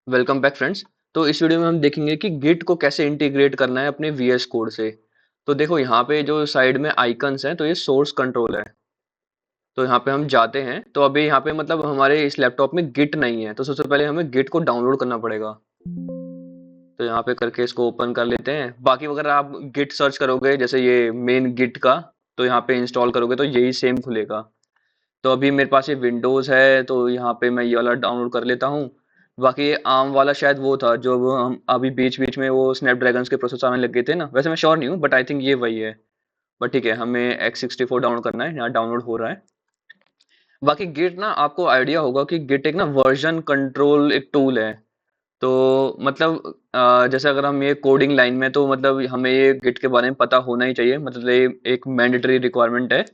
Welcome back friends. तो इस video में हम देखेंगे कि गिट को कैसे इंटीग्रेट करना है अपने वीएस कोड से। तो देखो यहाँ पे जो साइड में आइकन्स हैं तो ये सोर्स कंट्रोल है। तो यहाँ पे हम जाते हैं तो अभी यहाँ पे मतलब हमारे इस लैपटॉप में गिट नहीं है, तो सबसे पहले हमें गिट को डाउनलोड करना पड़ेगा। तो यहाँ पे करके इसको ओपन कर लेते हैं। बाकी अगर आप गिट सर्च करोगे जैसे ये मेन गिट का, तो यहाँ पे इंस्टॉल करोगे तो यही सेम खुलेगा। तो अभी मेरे पास ये विंडोज है तो यहाँ पे मैं ये वाला डाउनलोड कर लेता हूँ। बाकी ये आर्म वाला शायद वो था जो वो हम अभी बीच बीच में वो स्नैपड्रैगन के प्रोसेसर आने लग गए थे ना, वैसे मैं श्योर नहीं हूँ बट आई थिंक ये वही है। बट ठीक है, हमें x64 डाउनलोड करना है, यहाँ डाउनलोड हो रहा है। बाकी गिट ना आपको आइडिया होगा कि गिट एक ना वर्जन कंट्रोल एक टूल है। तो मतलब जैसे अगर हम ये कोडिंग लाइन में, तो मतलब हमें ये गिट के बारे में पता होना ही चाहिए, मतलब ये एक मैंडेटरी रिक्वायरमेंट है।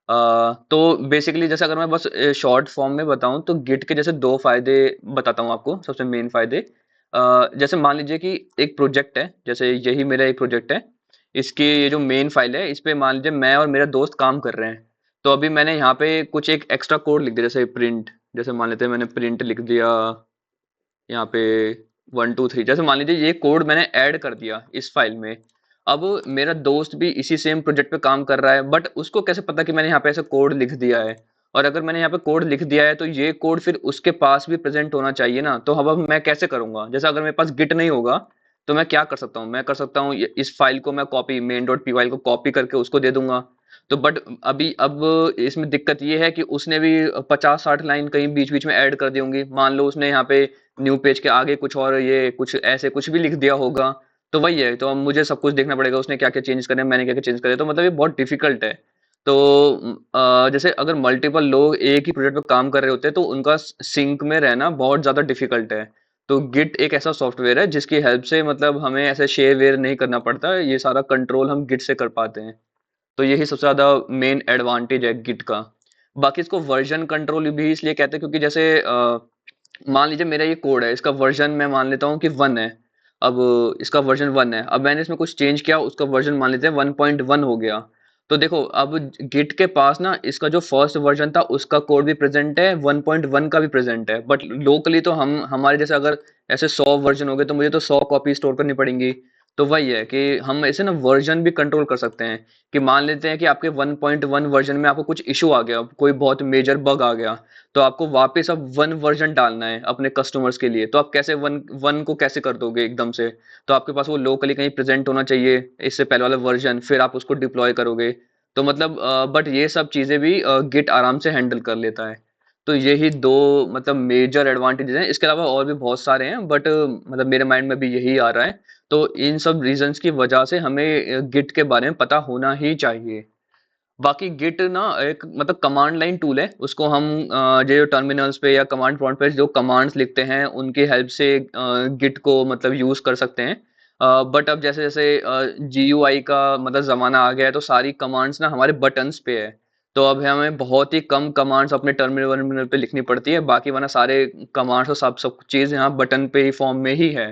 तो बेसिकली जैसे अगर मैं बस शॉर्ट फॉर्म में बताऊं तो गिट के जैसे दो फायदे बताता हूँ आपको। सबसे मेन फायदे, जैसे मान लीजिए कि एक प्रोजेक्ट है, जैसे यही मेरा एक प्रोजेक्ट है। इसकी ये जो मेन फाइल है इस पे मान लीजिए मैं और मेरा दोस्त काम कर रहे हैं। तो अभी मैंने यहाँ पे कुछ एक एक्स्ट्रा कोड लिख दिया, जैसे प्रिंट, जैसे मान लेते हैं मैंने प्रिंट लिख दिया यहाँ पे 1 2 3, जैसे मान लीजिए ये कोड मैंने ऐड कर दिया इस फाइल में। अब मेरा दोस्त भी इसी सेम प्रोजेक्ट पे काम कर रहा है, बट उसको कैसे पता कि मैंने यहाँ पे ऐसे कोड लिख दिया है। और अगर मैंने यहाँ पे कोड लिख दिया है तो ये कोड फिर उसके पास भी प्रेजेंट होना चाहिए ना। तो अब मैं कैसे करूंगा, जैसे अगर मेरे पास गिट नहीं होगा तो मैं क्या कर सकता हूँ, मैं कर सकता हूँ इस फाइल को मैं copy main dot P while को कॉपी करके उसको दे दूंगा। तो बट अभी अब इसमें दिक्कत ये है कि उसने भी 50 60 लाइन कहीं बीच बीच में ऐड कर दी होंगी। मान लो उसने यहाँ पे न्यू पेज के आगे कुछ और ये कुछ ऐसे कुछ भी लिख दिया होगा। तो वही है, तो अब मुझे सब कुछ देखना पड़ेगा उसने क्या क्या चेंज करे, मैंने क्या क्या चेंज करे, तो मतलब ये बहुत डिफिकल्ट है। तो जैसे अगर मल्टीपल लोग एक ही प्रोजेक्ट पे काम कर रहे होते हैं तो उनका सिंक में रहना बहुत ज्यादा डिफिकल्ट है। तो गिट एक ऐसा सॉफ्टवेयर है जिसकी हेल्प से मतलब हमें ऐसे शेयर वेयर नहीं करना पड़ता, ये सारा कंट्रोल हम गिट से कर पाते हैं। तो यही सबसे ज्यादा मेन एडवांटेज है गिट का। बाकी इसको वर्जन कंट्रोल भी इसलिए कहते हैं क्योंकि जैसे मान लीजिए मेरा ये कोड है, इसका वर्जन मैं मान लेता हूँ कि 1 है। अब इसका वर्जन 1 है, अब मैंने इसमें कुछ चेंज किया, उसका वर्जन मान लेते हैं 1.1 हो गया। तो देखो अब गिट के पास ना इसका जो फर्स्ट वर्जन था उसका कोड भी प्रेजेंट है, 1.1 का भी प्रेजेंट है, बट लोकली तो हम हमारे जैसे अगर ऐसे 100 वर्जन हो गए तो मुझे तो 100 कॉपी स्टोर करनी पड़ेंगी। तो वही है कि हम ऐसे ना वर्जन भी कंट्रोल कर सकते हैं। कि मान लेते हैं कि आपके 1.1 वर्जन में आपको कुछ इशू आ गया, कोई बहुत मेजर बग आ गया, तो आपको वापस अब 1 वर्जन डालना है अपने कस्टमर्स के लिए। तो आप कैसे वन वन को कैसे कर दोगे एकदम से। तो आपके पास वो लोकली कहीं प्रेजेंट होना चाहिए इससे पहले वाला वर्जन, फिर आप उसको डिप्लॉय करोगे। तो मतलब बट ये सब चीजें भी गिट आराम से हैंडल कर लेता है। तो यही दो मतलब मेजर एडवांटेजेस हैं, इसके अलावा और भी बहुत सारे हैं बट मतलब मेरे माइंड में भी यही आ रहा है। तो इन सब रीजंस की वजह से हमें गिट के बारे में पता होना ही चाहिए। बाकी गिट ना एक मतलब कमांड लाइन टूल है, उसको हम जो टर्मिनल्स पे या कमांड प्रॉम्प्ट पे जो कमांड्स लिखते हैं उनकी हेल्प से गिट को मतलब यूज कर सकते हैं। बट अब जैसे जैसे जीयूआई का मतलब जमाना आ गया है तो सारी कमांड्स ना हमारे बटन्स पे है। तो अब हमें बहुत ही कम कमांड्स अपने टर्मिनल वर्मिनल पे लिखनी पड़ती है, बाकी वरना सारे कमांड्स और सब सब चीज यहाँ बटन पे ही फॉर्म में ही है।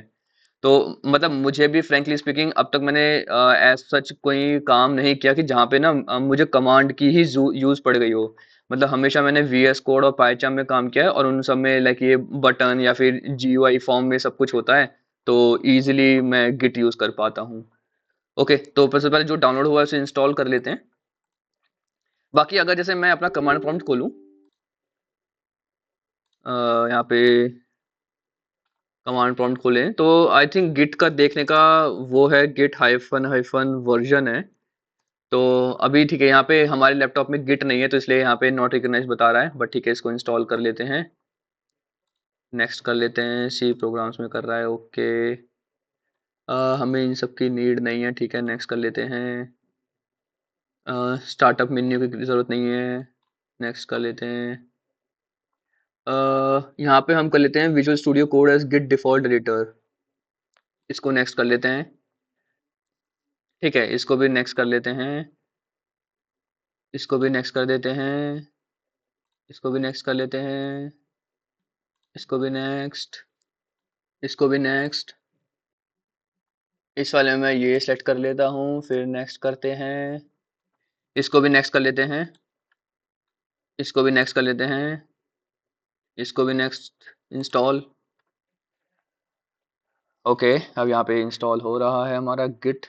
तो मतलब मुझे भी फ्रैंकली स्पीकिंग अब तक मैंने एज सच कोई काम नहीं किया कि जहाँ पे ना मुझे कमांड की ही यूज पड़ गई हो। मतलब हमेशा मैंने वीएस कोड और पाइथन में काम किया है और उन सब में लाइक ये बटन या फिर जीयूआई फॉर्म में सब कुछ होता है। तो इजीली मैं गिट यूज कर पाता हूँ। ओके, तो सबसे पहले जो डाउनलोड हुआ है उसे इंस्टॉल कर लेते हैं। बाकी अगर जैसे मैं अपना कमांड प्रॉम्प्ट खोलूँ, यहाँ पे कमांड प्रॉम्प्ट खोलें तो आई थिंक गिट का देखने का वो है गिट हाइफन हाइफन वर्जन है। तो अभी ठीक है, यहाँ पे हमारे लैपटॉप में गिट नहीं है तो इसलिए यहाँ पे नॉट रिकॉग्नाइज बता रहा है, बट ठीक है इसको इंस्टॉल कर लेते हैं। नेक्स्ट कर लेते हैं, सी प्रोग्राम्स में कर रहा है, ओके। हमें इन सब की नीड नहीं है, ठीक है नेक्स्ट कर लेते हैं। स्टार्टअप मेन्यू की ज़रूरत नहीं है, नेक्स्ट कर लेते हैं। यहाँ पे हम कर लेते हैं visual studio code as Git default editor, इसको नेक्स्ट कर लेते हैं। ठीक है, इसको भी नेक्स्ट कर लेते हैं। इसको भी नेक्स्ट कर देते हैं। इसको भी नेक्स्ट कर लेते हैं। इसको भी नेक्स्ट। इसको भी नेक्स्ट। इस वाले में मैं ये सेलेक्ट कर लेता हूँ, फिर नेक्स्ट करते हैं। इसको भी नेक्स्ट कर लेते हैं। इसको भी नेक्स्ट कर लेते हैं। इसको भी नेक्स्ट इंस्टॉल। ओके, अब यहाँ पे इंस्टॉल हो रहा है हमारा गिट।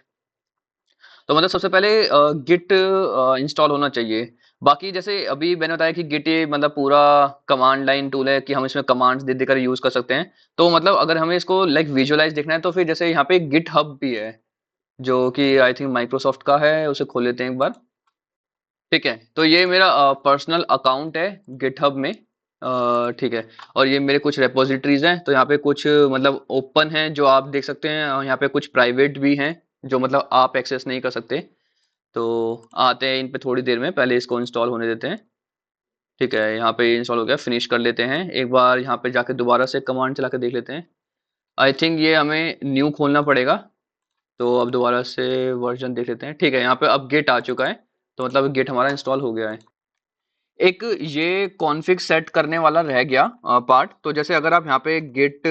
तो मतलब सबसे पहले गिट इंस्टॉल होना चाहिए। बाकी जैसे अभी मैंने बताया कि गिट ये मतलब पूरा कमांड लाइन टूल है कि हम इसमें कमांड्स दे देकर यूज कर सकते हैं। तो मतलब अगर हमें इसको लाइक विजुअलाइज देखना है तो फिर जैसे यहाँ पे गिट हब भी है, जो कि आई थिंक माइक्रोसॉफ्ट का है। उसे खोल लेते हैं एक बार। ठीक है, तो ये मेरा पर्सनल अकाउंट है गिटहब में। ठीक है, और ये मेरे कुछ रेपोजिटरीज हैं। तो यहाँ पे कुछ मतलब ओपन हैं जो आप देख सकते हैं, और यहाँ पे कुछ प्राइवेट भी हैं जो मतलब आप एक्सेस नहीं कर सकते। तो आते हैं इन पे थोड़ी देर में, पहले इसको इंस्टॉल होने देते हैं। ठीक है, यहाँ पे इंस्टॉल हो गया, फिनिश कर लेते हैं। एक बार यहाँ पे जाके दोबारा से कमांड चला के देख लेते हैं। आई थिंक ये हमें न्यू खोलना पड़ेगा। तो अब दोबारा से वर्जन देख लेते हैं। ठीक है, यहाँ पे अब गेट आ चुका है। तो मतलब गेट हमारा इंस्टॉल हो गया है। एक ये कॉन्फ़िग सेट करने वाला रह गया पार्ट। तो जैसे अगर आप यहाँ पे Git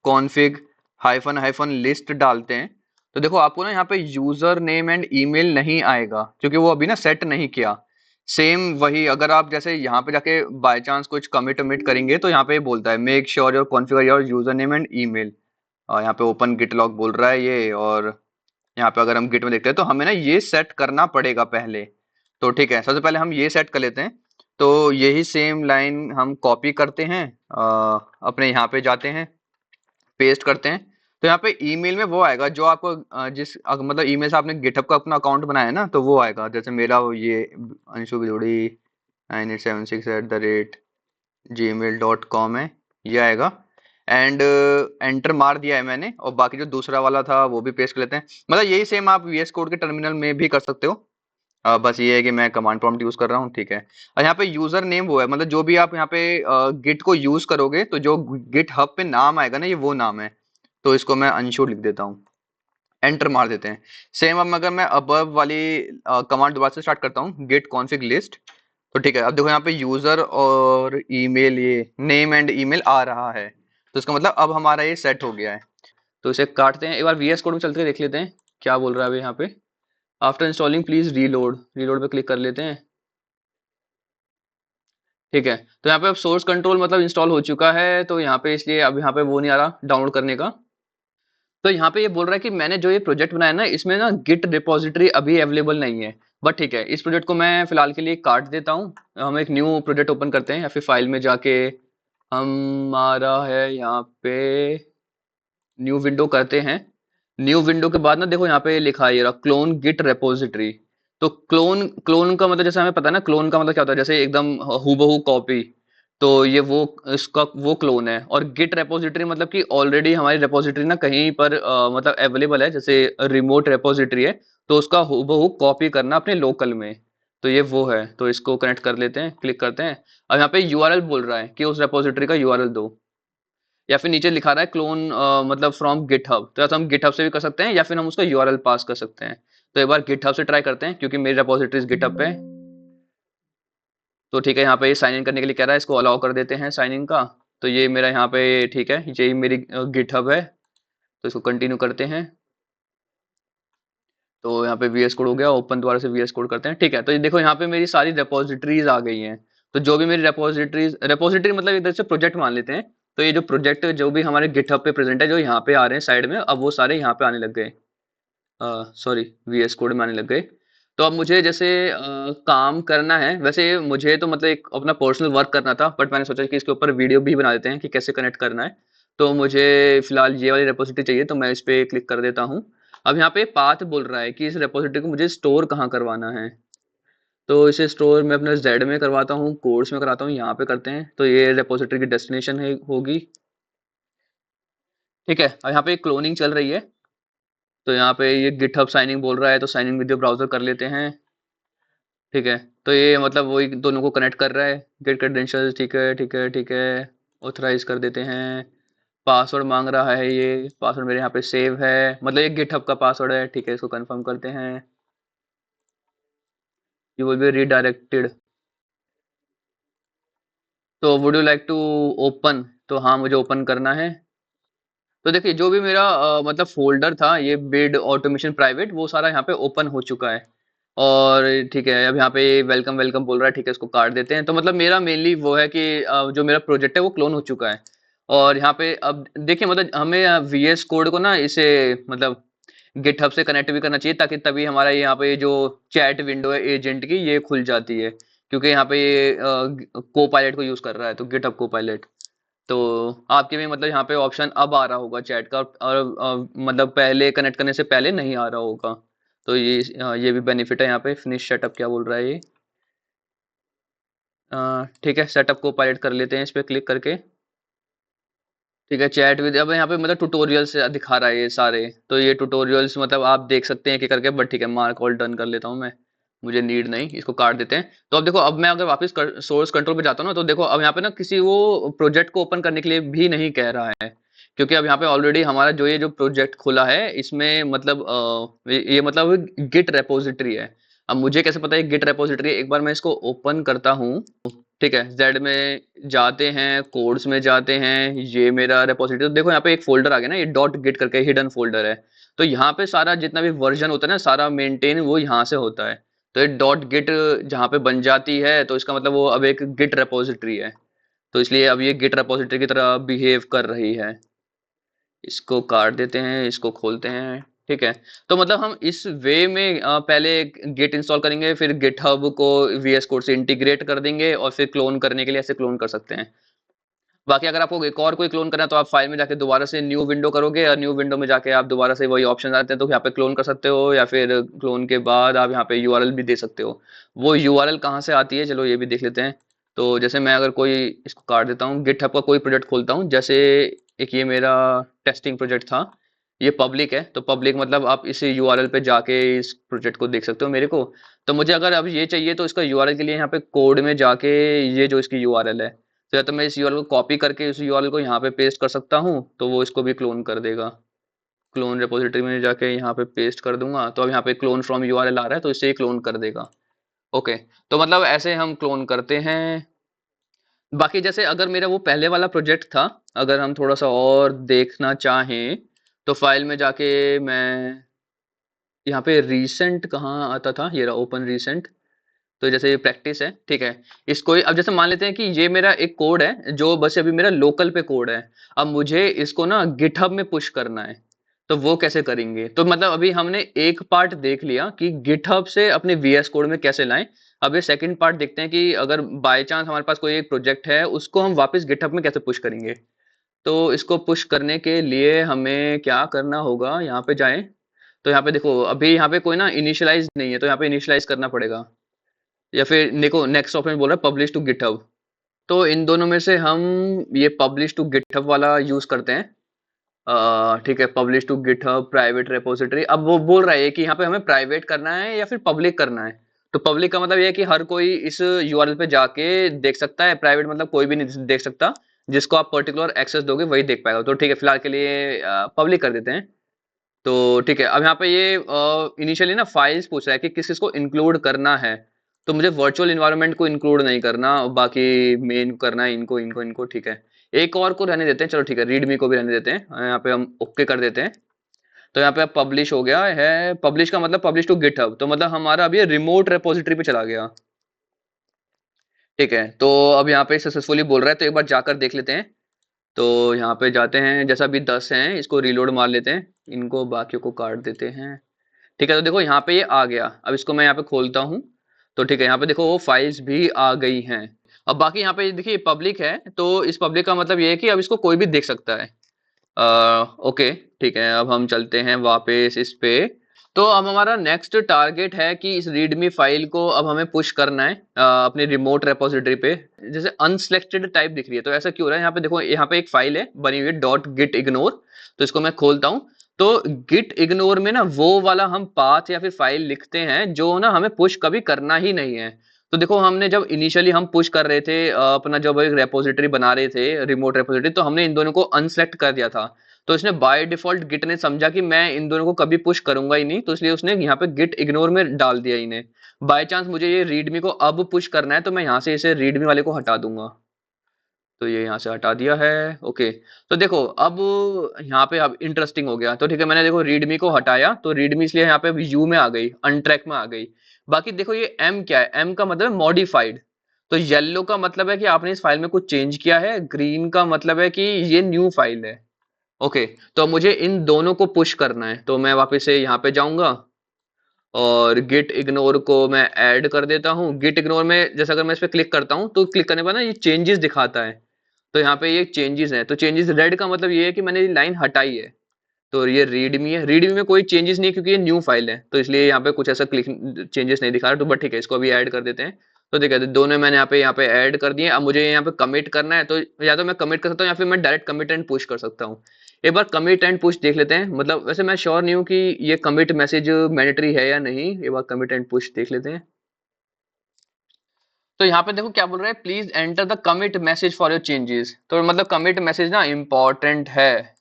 config hyphen hyphen list डालते हैं, तो देखो आपको ना यहाँ पे यूजर नेम एंड ईमेल नहीं आएगा, क्योंकि वो अभी ना सेट नहीं किया। सेम वही अगर आप जैसे यहाँ पे जाके बाय चांस कुछ कमिट वमिट करेंगे तो यहाँ पे बोलता है make sure your configure your user name and email. यहाँ पे ओपन गिट लॉग बोल रहा है ये। और यहाँ पे अगर हम गिट में देखते हैं तो हमें ना ये सेट करना पड़ेगा पहले। तो ठीक है, सबसे पहले हम ये सेट कर लेते हैं। तो यही सेम लाइन हम कॉपी करते हैं, अपने यहाँ पे जाते हैं, पेस्ट करते हैं। तो यहाँ पे ईमेल में वो आएगा जो आपको मतलब ईमेल से आपने गिटहब का अपना अकाउंट बनाया है ना, तो वो आएगा। जैसे मेरा ये अंशु बिजोड़ी 9876@gmail.com है, ये आएगा। एंड एंटर मार दिया है मैंने, और बाकी जो दूसरा वाला था वो भी पेस्ट कर लेते हैं। मतलब यही सेम आप वीएस कोड के टर्मिनल में भी कर सकते हो। बस ये है कि मैं कमांड प्रॉम्प्ट यूज कर रहा हूँ। ठीक है, और यहाँ पे यूजर नेम वो है, मतलब जो भी आप यहाँ पे गिट को यूज करोगे तो जो गिट हब पे नाम आएगा ना, ये वो नाम है। तो इसको मैं अंशु लिख देता हूँ, एंटर मार देते हैं। सेम अब अगर मैं अबव वाली कमांड दोबारा से स्टार्ट करता हूँ, गेट कॉन्फिग लिस्ट। तो ठीक है, अब देखो यहाँ पे यूजर और ईमेल, ये नेम एंड ईमेल आ रहा है। तो इसका मतलब अब हमारा ये सेट हो गया है। तो इसे काटते हैं, एक बार वीएस कोड में चलते देख लेते हैं क्या बोल रहा है अभी यहाँ पे। After installing please reload, reload पे क्लिक कर लेते हैं। ठीक है, तो यहाँ पे अब सोर्स कंट्रोल मतलब इंस्टॉल हो चुका है, तो यहाँ पे इसलिए अब यहाँ पे वो नहीं आ रहा डाउनलोड करने का। तो यहाँ पे ये बोल रहा है कि मैंने जो ये प्रोजेक्ट बनाया ना, इसमें ना गिट रिपोजिटरी अभी अवेलेबल नहीं है। बट ठीक है, इस प्रोजेक्ट को मैं फिलहाल के लिए काट देता हूँ। हम एक न्यू प्रोजेक्ट ओपन करते हैं, या फिर फाइल में जाके हमारा है यहाँ पे न्यू विंडो करते हैं। न्यू विंडो के बाद ना देखो यहाँ पे लिखा है ये रहा, क्लोन गिट रेपोजिटरी। तो क्लोन क्लोन का मतलब जैसे हमें पता है ना, क्लोन का मतलब क्या होता है, जैसे एकदम हूबहू कॉपी। तो ये वो इसका वो क्लोन है। और गिट रेपोजिटरी मतलब कि ऑलरेडी हमारी रेपोजिटरी ना कहीं पर मतलब अवेलेबल है, जैसे रिमोट रेपोजिटरी है। तो उसका हूबहू कॉपी करना अपने लोकल में। तो ये वो है, तो इसको कनेक्ट कर लेते हैं, क्लिक करते हैं। अब यहाँ पे यूआरएल बोल रहा है कि उस रेपोजिटरी का यूआरएल दो, या फिर नीचे लिखा रहा है क्लोन मतलब फ्रॉम गिटहब। तो या तो हम गिटहब से भी कर सकते हैं, या फिर हम उसका यूआरएल पास कर सकते हैं। तो एक बार गिटहब से ट्राई करते हैं, क्योंकि मेरी रेपोजिटरीज गिटहब पे है। तो ठीक है, यहाँ पे साइन इन करने के लिए कह रहा है, इसको अलाउ कर देते हैं साइन इन का। तो ये मेरा यहाँ पे ठीक है, यही मेरी गिटहब है। तो इसको कंटिन्यू करते हैं। तो यहाँ पे वीएस कोड हो गया ओपन, दोबारा से वीएस कोड करते हैं। ठीक है, तो ये देखो यहाँ पे मेरी सारी रेपोजिटरीज आ गई हैं। तो जो भी मेरी रेपोजिटरीज, रेपोजिटरी मतलब इधर से प्रोजेक्ट मान लेते हैं। तो ये जो प्रोजेक्ट जो भी हमारे गिटहब पे प्रेजेंट है, जो यहाँ पे आ रहे हैं साइड में, अब वो सारे यहाँ पे आने लग गए। सॉरी, वीएस कोड में आने लग गए। तो अब मुझे जैसे काम करना है, वैसे मुझे तो मतलब एक अपना पर्सनल वर्क करना था, बट मैंने सोचा कि इसके ऊपर वीडियो भी बना देते हैं कि कैसे कनेक्ट करना है। तो मुझे फिलहाल ये वाली रेपोजिटरी चाहिए, तो मैं इस पे क्लिक कर देता हूँ। अब यहाँ पे पाथ बोल रहा है कि इस रेपोजिटरी को मुझे स्टोर कहाँ करवाना है। तो इसे स्टोर में अपने जेड में करवाता हूँ, कोर्स में कराता हूँ, यहाँ पे करते हैं। तो ये रेपोजिटरी की डेस्टिनेशन है होगी। ठीक है, अब यहाँ पे क्लोनिंग चल रही है। तो यहाँ पे ये गिटहब साइनिंग बोल रहा है, तो साइनिंग विद ब्राउजर कर लेते हैं। ठीक है, तो ये मतलब वही दोनों को कनेक्ट कर रहा है, गेट क्रेडेंशियल्स। ठीक है ठीक है ठीक है, ऑथराइज कर देते हैं। पासवर्ड मांग रहा है, ये पासवर्ड मेरे यहाँ पे सेव है, मतलब ये गिटहब का पासवर्ड है। ठीक है, इसको कंफर्म करते हैं। You will be redirected. तो would you like to open, तो हाँ मुझे ओपन करना है। तो देखिए जो भी मेरा मतलब फोल्डर था, ये बिड ऑटोमेशन प्राइवेट, वो सारा यहाँ पे ओपन हो चुका है। और ठीक है, अब यहाँ पे वेलकम वेलकम बोल रहा है। ठीक है, इसको काट देते हैं। तो मतलब मेरा मेनली वो है कि जो मेरा प्रोजेक्ट है वो क्लोन हो चुका है। और यहाँ पे अब देखिए मतलब हमें वीएस कोड को ना इसे मतलब गिटहब से कनेक्ट भी करना चाहिए, ताकि तभी हमारा यहाँ पे जो चैट विंडो है एजेंट की ये खुल जाती है, क्योंकि यहाँ पे ये को पायलट को यूज कर रहा है, तो गिटहब को पायलट। तो आपके भी मतलब यहाँ पे ऑप्शन अब आ रहा होगा चैट का, और मतलब पहले कनेक्ट करने से पहले नहीं आ रहा होगा। तो ये भी बेनिफिट है यहाँ पे। फिनिश सेटअप क्या बोल रहा है ये? ठीक है, सेटअप को पायलट कर लेते हैं इस पे क्लिक करके। ठीक है, चैट विद, अब यहाँ पे मतलब ट्यूटोरियल्स दिखा रहा है ये सारे। तो ये ट्यूटोरियल्स मतलब आप देख सकते हैं कि करके, बट ठीक है, मार्क ऑल डन कर लेता हूँ मैं, मुझे नीड नहीं, इसको काट देते हैं। तो अब देखो, अब मैं अगर वापस सोर्स कंट्रोल पे जाता हूँ ना, तो देखो अब यहाँ पे ना किसी वो प्रोजेक्ट को ओपन करने के लिए भी नहीं कह रहा है, क्योंकि अब यहाँ पे ऑलरेडी हमारा जो ये जो प्रोजेक्ट खुला है इसमें मतलब ये मतलब गिट रेपोजिटरी है। अब मुझे कैसे पता है गिट रेपोजिटरी है? एक बार मैं इसको ओपन करता हूँ। ठीक है, जेड में जाते हैं, कोड्स में जाते हैं, ये मेरा रेपोजिटरी। तो देखो यहाँ पे एक फोल्डर आ गया ना, ये डॉट गिट करके हिडन फोल्डर है। तो यहाँ पे सारा जितना भी वर्जन होता है ना, सारा मेंटेन वो यहाँ से होता है। तो ये डॉट गिट जहाँ पे बन जाती है, तो इसका मतलब वो अब एक गिट रेपोजिटरी है। तो इसलिए अब ये गिट रेपोजिटरी की तरह बिहेव कर रही है। इसको काट देते हैं, इसको खोलते हैं। ठीक है, तो मतलब हम इस वे में पहले गिट इंस्टॉल करेंगे, फिर गिटहब को वीएस कोड से इंटीग्रेट कर देंगे, और फिर क्लोन करने के लिए ऐसे क्लोन कर सकते हैं। बाकी अगर आपको एक और कोई क्लोन करना है, तो आप फाइल में जाके दोबारा से न्यू विंडो करोगे, और न्यू विंडो में जाके आप दोबारा से वही ऑप्शन आते हैं, तो यहाँ पे क्लोन कर सकते हो, या फिर क्लोन के बाद आप यहाँ पे यूआरएल भी दे सकते हो। वो यूआरएल कहाँ से आती है, चलो ये भी देख लेते हैं। तो जैसे मैं अगर कोई, इसको काट देता हूँ, गिटहब का कोई प्रोजेक्ट खोलता हूँ, जैसे एक ये मेरा टेस्टिंग प्रोजेक्ट था, ये पब्लिक है। तो पब्लिक मतलब आप इस यूआरएल पे जाके इस प्रोजेक्ट को देख सकते हो मेरे को। तो मुझे अगर अब ये चाहिए, तो इसका यूआरएल के लिए यहाँ पे कोड में जाके ये जो इसकी यूआरएल है, तो या तो मैं इस यूआरएल को कॉपी करके इस यूआरएल को यहाँ पे पेस्ट कर सकता हूँ, तो वो इसको भी क्लोन कर देगा। क्लोन रिपोजिटरी में जाके यहाँ पे पेस्ट कर दूंगा, तो अब यहाँ पे क्लोन फ्रॉम यूआरएल आ रहा है, तो इसे ही क्लोन कर देगा। ओके, तो मतलब ऐसे हम क्लोन करते हैं। बाकी जैसे अगर मेरा वो पहले वाला प्रोजेक्ट था, अगर हम थोड़ा सा और देखना चाहें, तो फाइल में जाके मैं यहाँ पे रीसेंट कहाँ आता था, ये रहा ओपन रीसेंट। तो जैसे ये प्रैक्टिस है, ठीक है, इसको अब जैसे मान लेते हैं कि ये मेरा एक कोड है जो बस अभी मेरा लोकल पे कोड है। अब मुझे इसको ना गिटहब में पुश करना है, तो वो कैसे करेंगे? तो मतलब अभी हमने एक पार्ट देख लिया कि गिटहब से अपने वीएस कोड में कैसे लाएं। अब ये सेकंड पार्ट देखते हैं कि अगर बाय चांस हमारे पास कोई एक प्रोजेक्ट है, उसको हम वापस गिटहब में कैसे पुश करेंगे। तो इसको पुश करने के लिए हमें क्या करना होगा, यहाँ पे जाएं। तो यहाँ पे देखो, अभी यहाँ पे कोई ना इनिशियलाइज नहीं है, तो यहाँ पे इनिशियलाइज करना पड़ेगा। या फिर देखो नेक्स्ट ऑप्शन बोल रहा है पब्लिश टू गिटहब। तो इन दोनों में से हम ये पब्लिश टू गिटहब वाला यूज करते हैं। ठीक है, publish to GitHub private repository. अब वो बोल रहा है कि यहाँ पे हमें प्राइवेट करना है या फिर पब्लिक करना है। तो पब्लिक का मतलब ये है कि हर कोई इस यूआरएल पे जाके देख सकता है, प्राइवेट मतलब कोई भी नहीं देख सकता, जिसको आप पर्टिकुलर एक्सेस दोगे वही देख पाएगा। तो ठीक है, फिलहाल के लिए पब्लिक कर देते हैं। तो ठीक है, अब यहाँ पे ये इनिशियली ना फाइल्स पूछ रहा है कि किस किस को इंक्लूड करना है। तो मुझे वर्चुअल इन्वायरमेंट को इंक्लूड नहीं करना, बाकी मेन करना है इनको इनको इनको। ठीक है, एक और को रहने देते हैं, चलो ठीक है, रीडमी को भी रहने देते हैं। यहाँ पे हम ओके कर देते हैं। तो यहाँ पे अब पब्लिश हो गया है। पब्लिश का मतलब पब्लिश टू गिटहब, तो मतलब हमारा अभी रिमोट रेपोजिटरी पे चला गया। ठीक है, तो अब यहाँ पे सक्सेसफुली बोल रहा है, तो एक बार जाकर देख लेते हैं। तो यहाँ पे जाते हैं, जैसा अभी 10 हैं, इसको रीलोड मार लेते हैं, इनको बाकियों को काट देते हैं। ठीक है, तो देखो यहाँ पे ये आ गया। अब इसको मैं यहाँ पे खोलता हूँ। तो ठीक है, यहाँ पे देखो वो फाइल्स भी आ गई हैं। अब बाकी यहाँ पे देखिए पब्लिक है, तो इस पब्लिक का मतलब ये है कि अब इसको कोई भी देख सकता है। ओके, ठीक है, अब हम चलते हैं वापस इस पे। तो अब हमारा नेक्स्ट टारगेट है कि इस रीडमी फाइल को अब हमें पुश करना है अपने रिमोट रेपोजिटरी पे। जैसे अनसिलेक्टेड टाइप दिख रही है, तो ऐसा क्यों हो रहा है? यहाँ पे देखो, यहाँ पे एक फाइल है बनी हुई है डॉट गिट इग्नोर। तो इसको मैं खोलता हूँ। तो गिट इग्नोर में ना वो वाला हम पाथ या फिर फाइल लिखते हैं जो ना हमें पुश कभी करना ही नहीं है। तो देखो, हमने जब इनिशियली हम पुश कर रहे थे अपना जब एक रेपोजिटरी बना रहे थे रिमोट रेपोजिटरी, तो हमने इन दोनों को अनसेलेक्ट कर दिया था। तो इसने बाय डिफॉल्ट गिट ने समझा कि मैं इन दोनों को कभी पुश करूंगा ही नहीं, तो इसलिए उसने यहाँ पे गिट इग्नोर में डाल दिया इन्हें। बाय चांस मुझे ये रीडमी को अब पुश करना है, तो मैं यहाँ से इसे रीडमी वाले को हटा दूंगा। तो ये यहाँ से हटा दिया है। ओके, तो देखो अब यहाँ पे अब इंटरेस्टिंग हो गया। तो ठीक है, मैंने देखो रीडमी को हटाया, तो रीडमी इसलिए यहाँ पे यू में आ गई, अनट्रैक में आ गई। बाकी देखो ये एम क्या है, एम का मतलब मॉडिफाइड। तो येलो का मतलब है कि आपने इस फाइल में कुछ चेंज किया है, ग्रीन का मतलब है कि ये न्यू फाइल है। ओके, तो मुझे इन दोनों को पुश करना है, तो मैं वापस से यहाँ पे जाऊंगा और गिट इग्नोर को मैं ऐड कर देता हूँ। गिट इग्नोर में जैसे अगर मैं इस पे क्लिक करता हूँ तो क्लिक करने पर ना ये चेंजेस दिखाता है। तो यहाँ पे ये चेंजेस है, तो चेंजेस रेड का मतलब ये है कि मैंने ये लाइन हटाई है। तो ये रीडमी है, रीडमी में कोई चेंजेस नहीं है क्योंकि ये न्यू फाइल है, तो इसलिए यहाँ पे कुछ ऐसा क्लिक चेंजेस नहीं दिखा रहा। तो बट ठीक है, इसको अभी ऐड कर देते हैं। तो देखिए दोनों मैंने यहाँ पे ऐड कर दिए। अब मुझे यहाँ पे कमिट करना है, तो या तो मैं कमिट कर सकता हूँ या फिर मैं डायरेक्ट कमिट एंड पुश कर सकता हूँ। एक बार कमिट एंड पुश देख लेते हैं, मतलब वैसे मैं श्योर नहीं हूँ कि ये कमिट मैसेज मैंडेटरी है या नहीं। एक बार कमिट एंड पुश देख लेते हैं। तो यहाँ पे देखो क्या बोल रहा है, please enter the commit message for your changes. तो मतलब कमिट मैसेज ना इम्पोर्टेंट है।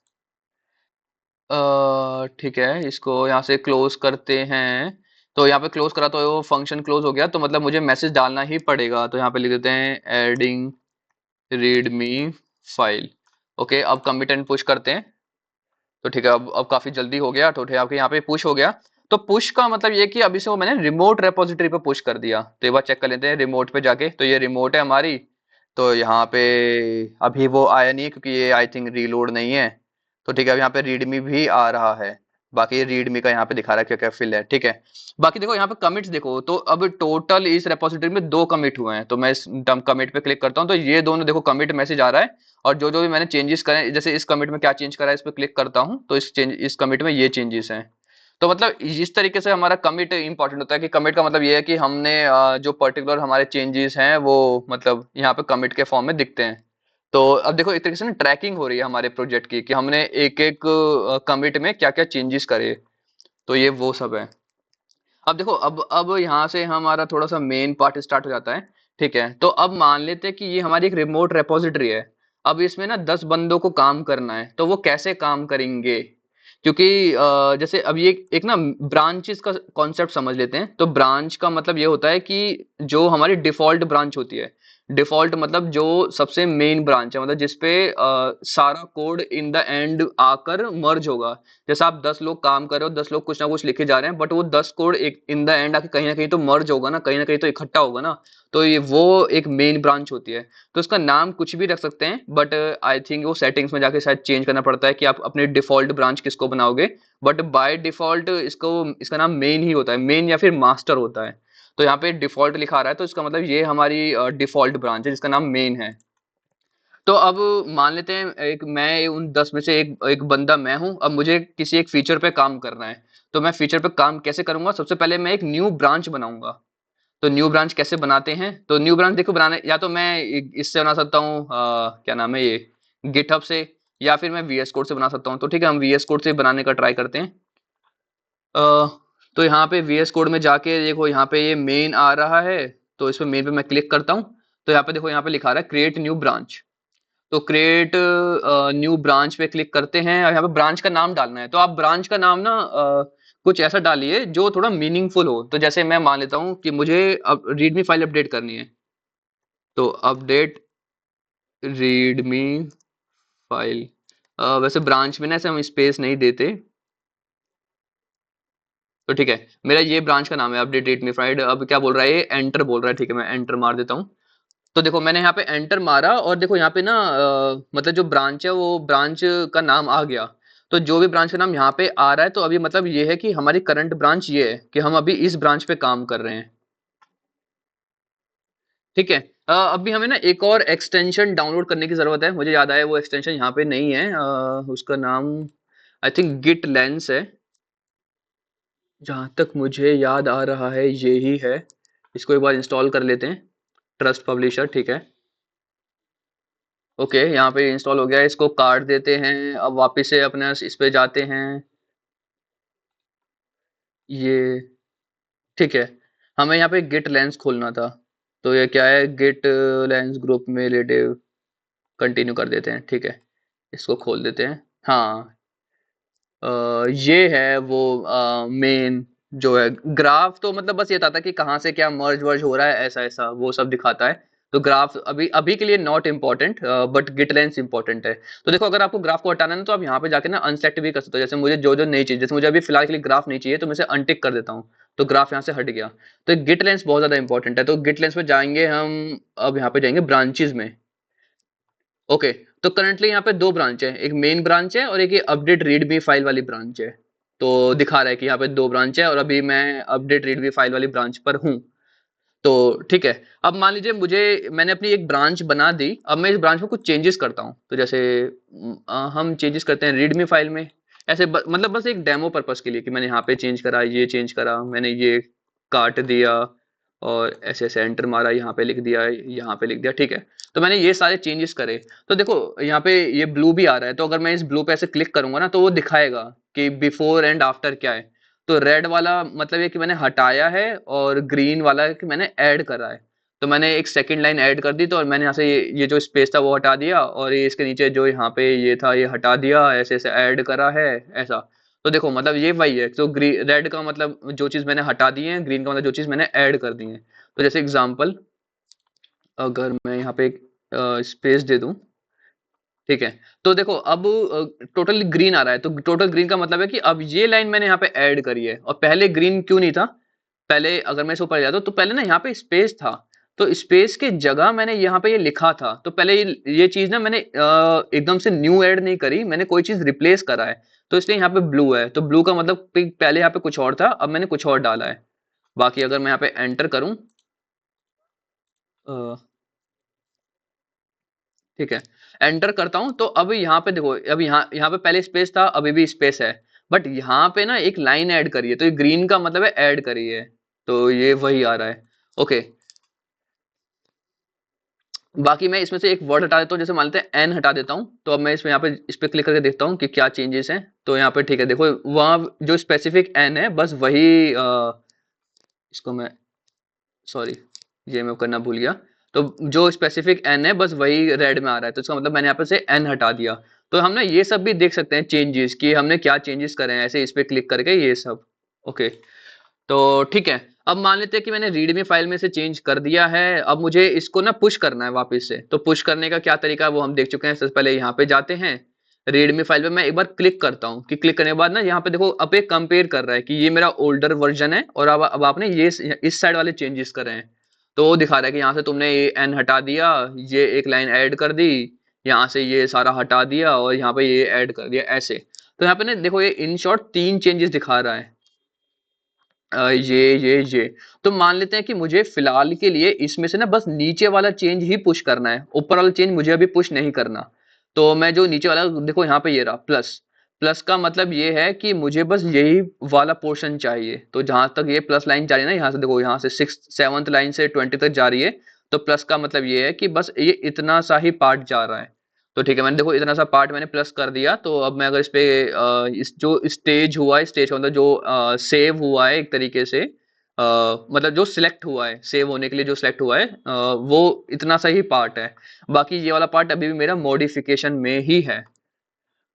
ठीक है, इसको यहाँ से क्लोज करते हैं। तो यहाँ पे क्लोज करा तो वो फंक्शन क्लोज हो गया, तो मतलब मुझे मैसेज डालना ही पड़ेगा। तो यहाँ पे लिख देते हैं एडिंग रीडमी फाइल। ओके, अब कमिट एंड पुश करते हैं। तो ठीक है, अब काफी जल्दी हो गया। तो ठीक है, आपके यहाँ पे पुश हो गया। तो पुश का मतलब ये कि अभी से वो मैंने रिमोट रेपोजिटरी पे पुश कर दिया। तो एक बार चेक कर लेते हैं रिमोट पे जाके। तो ये रिमोट है हमारी। तो यहाँ पे अभी वो आया नहीं है क्योंकि ये आई थिंक रीलोड नहीं है। तो ठीक है, अब यहाँ पे रीडमी भी आ रहा है। बाकी ये रीडमी का यहाँ पे दिखा रहा है क्या क्या फिल है। ठीक है, बाकी देखो यहाँ पे कमिट्स देखो, तो अब टोटल इस रेपोजिटरी में 2 कमिट हुए हैं। तो मैं इस कमिट पे क्लिक करता हूँ, तो ये दोनों देखो कमिट मैसेज आ रहा है। और जो जो भी मैंने चेंजेस करे, जैसे इस कमिट में क्या चेंज करा है इस पे क्लिक करता हूँ, तो इस कमिट में ये चेंजेस हैं। तो मतलब इस तरीके से हमारा कमिट इंपॉर्टेंट होता है कि कमिट का मतलब ये है कि हमने जो पर्टिकुलर हमारे चेंजेस हैं वो मतलब यहाँ पे कमिट के फॉर्म में दिखते हैं। तो अब देखो एक तरीके से ना ट्रैकिंग हो रही है हमारे प्रोजेक्ट की कि हमने एक एक कमिट में क्या क्या चेंजेस करे। तो ये वो सब है। अब देखो, अब यहाँ से हमारा थोड़ा सा मेन पार्ट स्टार्ट हो जाता है। ठीक है, तो अब मान लेते हैं कि ये हमारी एक रिमोट रेपोजिटरी है। अब इसमें ना 10 बंदों को काम करना है, तो वो कैसे काम करेंगे? क्योंकि जैसे अब ये एक ना ब्रांचेस का कॉन्सेप्ट समझ लेते हैं। तो ब्रांच का मतलब ये होता है कि जो हमारी डिफॉल्ट ब्रांच होती है। डिफॉल्ट मतलब जो सबसे मेन ब्रांच है, मतलब जिसपे सारा कोड इन द एंड आकर मर्ज होगा। जैसे आप 10 लोग काम कर रहे हो, 10 लोग कुछ ना कुछ लिखे जा रहे हैं, बट वो 10 कोड एक इन द एंड आके कहीं ना कहीं तो मर्ज होगा ना, कहीं ना कहीं तो इकट्ठा होगा ना। तो ये वो एक मेन ब्रांच होती है। तो उसका नाम कुछ भी रख सकते हैं, बट आई थिंक वो सेटिंग्स में जाके शायद चेंज करना पड़ता है कि आप अपने डिफॉल्ट ब्रांच किसको बनाओगे। बट बाय डिफॉल्ट इसका नाम मेन ही होता है, मेन या फिर मास्टर होता है। तो यहाँ पे डिफॉल्ट लिखा रहा है, तो इसका मतलब ये हमारी डिफॉल्ट ब्रांच है जिसका नाम मेन है। तो अब मान लेते हैं एक मैं उन 10 में से एक एक बंदा मैं हूं। अब मुझे किसी एक फीचर पे काम करना है। तो मैं फीचर पे काम कैसे करूंगा? सबसे पहले मैं एक न्यू ब्रांच बनाऊंगा। तो न्यू ब्रांच कैसे बनाते हैं? तो न्यू ब्रांच देखो बनाने, या तो मैं इससे बना सकता हूँ, क्या नाम है ये, गिटहब से, या फिर मैं वीएस कोड से बना सकता हूँ। तो ठीक है, हम वीएस कोड से बनाने का ट्राई करते हैं। अ, तो यहाँ पे वीएस कोड में जाके देखो, यहाँ पे ये मेन आ रहा है। तो इस पे मेन पे मैं क्लिक करता हूँ। तो यहाँ पे देखो, यहाँ पे लिखा रहा है क्रिएट न्यू ब्रांच। तो क्रिएट न्यू ब्रांच पे क्लिक करते हैं और यहाँ पे ब्रांच का नाम डालना है। तो आप ब्रांच का नाम ना कुछ ऐसा डालिए जो थोड़ा मीनिंगफुल हो। तो जैसे मैं मान लेता हूँ कि मुझे अब रीडमी फाइल अपडेट करनी है। तो अपडेट रीडमी फाइल। वैसे ब्रांच में ना ऐसे हम स्पेस नहीं देते। तो ठीक है, मेरा ये ब्रांच का नाम है अपडेट रीडमी फाइल। अब क्या बोल रहा है ये? एंटर बोल रहा है। ठीक है, मैं एंटर मार देता हूँ। तो देखो मैंने यहाँ पे एंटर मारा और देखो यहाँ पे ना मतलब जो ब्रांच है वो ब्रांच का नाम आ गया। तो जो भी ब्रांच का नाम यहाँ पे आ रहा है, तो अभी मतलब ये है कि हमारी करंट ब्रांच ये है कि हम अभी इस ब्रांच पे काम कर रहे हैं। ठीक है, अभी हमें ना एक और एक्सटेंशन डाउनलोड करने की जरूरत है। मुझे याद आया वो एक्सटेंशन यहाँ पे नहीं है। उसका नाम आई थिंक गिट लेंस है, जहां तक मुझे याद आ रहा है ये ही है। इसको एक बार इंस्टॉल कर लेते हैं। ट्रस्ट पब्लिशर, ठीक है। ओके, यहाँ पे इंस्टॉल हो गया है, इसको काट देते हैं। अब वापस से अपने इस पे जाते हैं। ये ठीक है, हमें यहाँ पे गिट लेंस खोलना था। तो ये क्या है, गिट लेंस ग्रुप में रिलेटिव, कंटिन्यू कर देते हैं। ठीक है, इसको खोल देते हैं। हाँ, ये है वो मेन जो है ग्राफ। तो मतलब बस ये था कि कहाँ से क्या मर्ज वर्ज हो रहा है, ऐसा ऐसा वो सब दिखाता है। तो ग्राफ अभी अभी के लिए not important, but GitLens important है। तो देखो अगर आपको ग्राफ को हटाना है ना, तो आप यहाँ पे जाके ना अनसेलेक्ट भी कर सकते हो। जैसे मुझे जो जो नहीं चाहिए, जैसे मुझे अभी फिलहाल के लिए ग्राफ नहीं चाहिए, तो मैं इसे अनटिक कर देता हूँ, तो ग्राफ यहाँ से हट गया। तो गिट लेंस बहुत ज्यादा इंपॉर्टेंट है। तो गिट लेंस में जाएंगे हम, अब यहाँ पे जाएंगे ब्रांचेज में। ओके, तो करंटली यहाँ पे दो ब्रांच है, एक मेन ब्रांच है और एक ये अपडेट रीडमी फाइल वाली ब्रांच है। तो दिखा रहा है कि यहाँ पे दो ब्रांच है और अभी मैं अपडेट रीडमी फाइल वाली ब्रांच पर हूँ। तो ठीक है, अब मान लीजिए मुझे, मैंने अपनी एक ब्रांच बना दी, अब मैं इस ब्रांच में कुछ चेंजेस करता हूँ। तो जैसे हम चेंजेस करते हैं रीडमी फाइल में, ऐसे मतलब बस एक डेमो पर्पस के लिए कि मैंने यहाँ पे चेंज करा, ये चेंज करा, मैंने ये काट दिया और ऐसे ऐसे एंटर मारा, यहाँ पे लिख दिया, यहाँ पे लिख दिया, ठीक है। तो मैंने ये सारे चेंजेस करे। तो देखो यहाँ पे ये ब्लू भी आ रहा है, तो अगर मैं इस ब्लू पे ऐसे क्लिक करूंगा ना, तो वो दिखाएगा कि बिफोर एंड आफ्टर क्या है। तो रेड वाला मतलब ये कि मैंने हटाया है, और ग्रीन वाला है कि मैंने ऐड करा है। तो मैंने एक सेकंड लाइन ऐड कर दी, तो और मैंने यहाँ से ये जो स्पेस था वो हटा दिया, और ये इसके नीचे जो यहाँ पे ये था ये हटा दिया, ऐसे ऐसे ऐड करा है, ऐसा। तो देखो मतलब ये वही है। तो रेड का मतलब जो चीज मैंने हटा दी है, ग्रीन का मतलब जो चीज मैंने ऐड कर दी है। तो जैसे एग्जाम्पल, अगर मैं यहाँ पे एक स्पेस दे दूं, ठीक है, तो देखो अब टोटल ग्रीन आ रहा है। तो टोटल ग्रीन का मतलब है कि अब ये लाइन मैंने यहाँ पे ऐड करी है, और पहले ग्रीन क्यों नहीं था। पहले अगर मैं इस ऊपर जाता तो पहले ना यहाँ पे स्पेस था, तो स्पेस के जगह मैंने यहाँ पे ये लिखा था। तो पहले ये चीज ना मैंने एकदम से न्यू ऐड नहीं करी, मैंने कोई चीज रिप्लेस करा है। तो इसलिए यहाँ पे ब्लू है। तो ब्लू का मतलब कि पहले यहाँ पे कुछ और था, अब मैंने कुछ और डाला है। बाकी अगर मैं यहाँ पे एंटर करूं, ठीक है, एंटर करता हूं, तो अब यहाँ पे देखो, अब यहाँ यहाँ पे पहले स्पेस था, अभी भी स्पेस है, बट यहाँ पे ना एक लाइन ऐड करी है। तो ये ग्रीन का मतलब है ऐड करी है, तो ये वही आ रहा है। ओके, बाकी मैं इसमें से एक वर्ड हटा देता हूँ, जैसे मान लेते हैं एन हटा देता हूँ। तो अब मैं इसमें यहाँ पे इस पे क्लिक करके देखता हूँ कि क्या चेंजेस हैं। तो यहाँ पे ठीक है, देखो वहाँ जो स्पेसिफिक एन है बस वही, इसको मैं, सॉरी, ये मैं करना भूल गया। तो जो स्पेसिफिक एन है बस वही रेड में आ रहा है, तो इसका मतलब मैंने यहाँ पे से एन हटा दिया। तो हम ना ये सब भी देख सकते हैं चेंजेस, कि हमने क्या चेंजेस करे हैं, ऐसे इस पे क्लिक करके ये सब। ओके, तो ठीक है, अब मान लेते हैं कि मैंने रीडमी फाइल में से चेंज कर दिया है। अब मुझे इसको ना पुश करना है वापस से। तो पुश करने का क्या तरीका है वो हम देख चुके हैं। सबसे पहले यहाँ पे जाते हैं, रीडमी फाइल पे मैं एक बार क्लिक करता हूँ, कि क्लिक करने के बाद ना यहाँ पे देखो अब ये कंपेयर कर रहा है कि ये मेरा ओल्डर वर्जन है, और अब आपने ये इस साइड वाले चेंजेस करे हैं। तो वो दिखा रहा है कि यहाँ से तुमने ये एन हटा दिया, ये एक लाइन ऐड कर दी, यहाँ से ये सारा हटा दिया, और यहाँ पे ये ऐड कर दिया, ऐसे। तो यहाँ पे ना देखो ये इन शॉर्ट तीन चेंजेस दिखा रहा है, ये। तो मान लेते हैं कि मुझे फिलहाल के लिए इसमें से ना बस नीचे वाला चेंज ही पुश करना है, ऊपर वाला चेंज मुझे अभी पुश नहीं करना। तो मैं जो नीचे वाला देखो यहाँ पे ये रहा प्लस, प्लस का मतलब ये है कि मुझे बस यही वाला पोर्शन चाहिए। तो जहां तक ये प्लस लाइन जा रही है ना, यहाँ से देखो, यहाँ से 6 7 लाइन से 20 तक जा रही है। तो प्लस का मतलब ये है कि बस ये इतना सा ही पार्ट जा रहा है। तो ठीक है, मैंने देखो इतना सा पार्ट मैंने प्लस कर दिया। तो अब मैं अगर इस पे इस जो स्टेज हुआ है, स्टेज का मतलब जो सेव हुआ है एक तरीके से, मतलब जो सिलेक्ट हुआ है, सेव होने के लिए जो सिलेक्ट हुआ है, वो इतना सा ही पार्ट है। बाकी ये वाला पार्ट अभी भी मेरा मॉडिफिकेशन में ही है।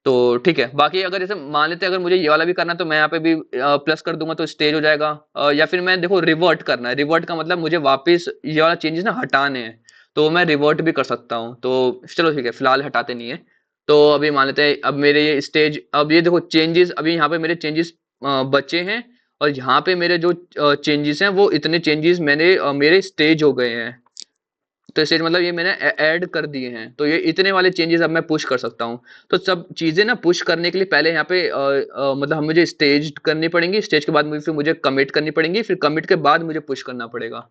तो ठीक है, बाकी अगर जैसे मान लेते हैं अगर मुझे ये वाला भी करना है, तो मैं यहाँ पे भी प्लस कर दूंगा, तो स्टेज हो जाएगा। या फिर मैं देखो रिवर्ट करना है, रिवर्ट का मतलब मुझे वापस ये वाला चेंजेस ना हटाने हैं, तो मैं रिवर्ट भी कर सकता हूँ। तो चलो ठीक है, फिलहाल हटाते नहीं है। तो अभी मान लेते हैं अब मेरे ये स्टेज, अब ये देखो चेंजेस, अभी यहाँ पे मेरे चेंजेस बचे हैं, और यहाँ पे मेरे जो चेंजेस हैं वो इतने चेंजेस मैंने मेरे स्टेज हो गए हैं। तो स्टेज मतलब ये मैंने ऐड कर दिए हैं, तो ये इतने वाले चेंजेस अब मैं पुश कर सकता हूँ। तो सब चीजें ना पुश करने के लिए पहले यहाँ पे मतलब हम मुझे स्टेज करनी पड़ेंगी, स्टेज के बाद फिर मुझे कमिट करनी पड़ेंगी, फिर कमिट के बाद मुझे पुश करना पड़ेगा।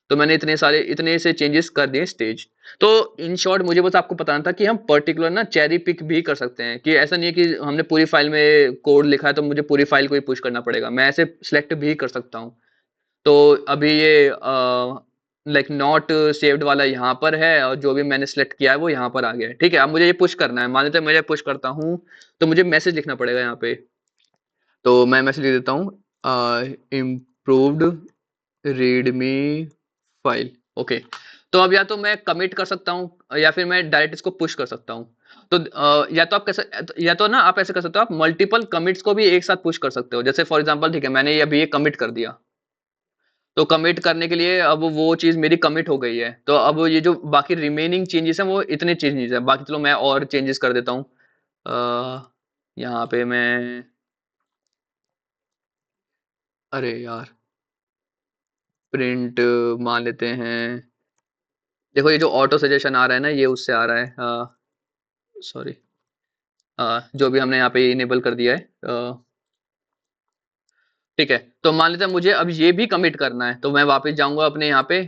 तो मैंने इतने से चेंजेस कर दिए स्टेज। तो इन शॉर्ट मुझे बस आपको बताना था कि हम पर्टिकुलर ना चेरी पिक भी कर सकते हैं, कि ऐसा नहीं है कि हमने पूरी फाइल में कोड लिखा है तो मुझे पूरी फाइल को ही पुश करना पड़ेगा, मैं ऐसे सिलेक्ट भी कर सकता हूँ। तो अभी ये लाइक नॉट सेव्ड वाला यहाँ पर है, और जो भी मैंने सेलेक्ट किया है वो यहाँ पर आ गया है। ठीक है, अब मुझे ये पुश करना है, मान लेते हैं मैं पुश करता हूँ, तो मुझे मैसेज लिखना पड़ेगा यहाँ पे। तो मैं मैसेज लिख देता हूँ, इम्प्रूव्ड रीडमी फाइल। ओके, तो अब या तो मैं कमिट कर सकता हूँ, या फिर मैं डायरेक्ट इसको पुश कर सकता हूँ। तो या तो आप कैसे, या तो ना आप ऐसे कर सकते हो, आप मल्टीपल कमिट्स को भी एक साथ पुश कर सकते हो। जैसे फॉर एग्जांपल ठीक है, मैंने ये अभी ये कमिट कर दिया, तो कमिट करने के लिए अब वो चीज मेरी कमिट हो गई है, तो अब ये जो बाकी रिमेनिंग चेंजेस हैं वो इतने चेंजेस हैं, बाकी चलो मैं और चेंजेस कर देता हूँ। यहाँ पे मैं, अरे यार, प्रिंट मान लेते हैं। देखो ये जो ऑटो सजेशन आ रहा है ना, ये उससे आ रहा है, सॉरी, जो भी हमने यहाँ पे इनेबल कर दिया है। ठीक है, तो मान लेते हैं मुझे अब ये भी कमिट करना है, तो मैं वापस जाऊंगा अपने यहाँ पे।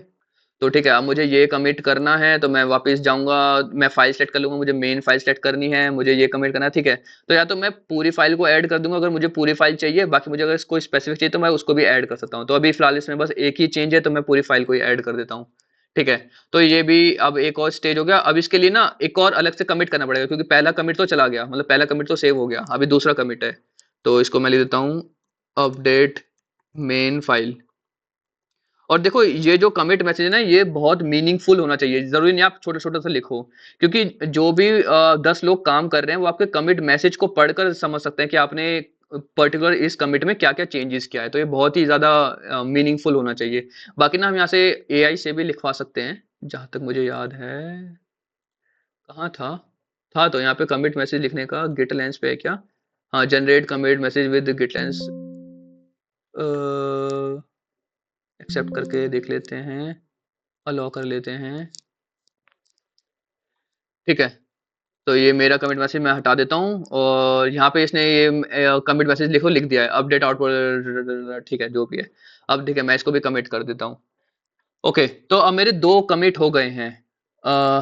तो ठीक है, अब मुझे ये कमिट करना है तो मैं वापस जाऊंगा, मैं फाइल सेलेक्ट कर लूंगा, मुझे मेन फाइल सेलेक्ट करनी है, मुझे ये कमिट करना है। ठीक है, तो या तो मैं पूरी फाइल को ऐड कर दूंगा अगर मुझे पूरी फाइल चाहिए, बाकी मुझे अगर इसको स्पेसिफिक चाहिए तो मैं उसको भी ऐड कर सकता हूँ। तो अभी फिलहाल इसमें बस एक ही चेंज है, तो मैं पूरी फाइल को ही ऐड कर देता हूँ। ठीक है, तो ये भी अब एक और स्टेज हो गया। अब इसके लिए ना एक और अलग से कमिट करना पड़ेगा, क्योंकि पहला कमिट तो चला गया, मतलब पहला कमिट तो सेव हो गया, अभी दूसरा कमिट है। तो इसको मैं लिख देता हूँ, अपडेट मेन फाइल। और देखो ये जो कमिट मैसेज है ना, ये बहुत मीनिंगफुल होना चाहिए, जरूरी नहीं आप छोटे छोटे से लिखो, क्योंकि जो भी 10 लोग काम कर रहे हैं वो आपके कमिट मैसेज को पढ़कर समझ सकते हैं कि आपने पर्टिकुलर इस कमिट में क्या क्या चेंजेस किया है। तो ये बहुत ही ज्यादा मीनिंगफुल होना चाहिए। बाकी ना हम यहाँ से एआई से भी लिखवा सकते हैं, जहां तक मुझे याद है। कहाँ था तो यहाँ पे कमिट मैसेज लिखने का गिट लेंस पे है क्या? हाँ, generate commit message with GitLens, accept करके देख लेते हैं, अलाउ कर लेते हैं। ठीक है, तो ये मेरा कमिट मैसेज मैं हटा देता हूँ, और यहाँ पे इसने ये कमिट मैसेज लिखो लिख दिया है, अपडेट आउटपुट। ठीक है, जो भी है। अब ठीक है, मैं इसको भी कमिट कर देता हूँ। ओके, तो अब मेरे 2 कमिट हो गए हैं। अ,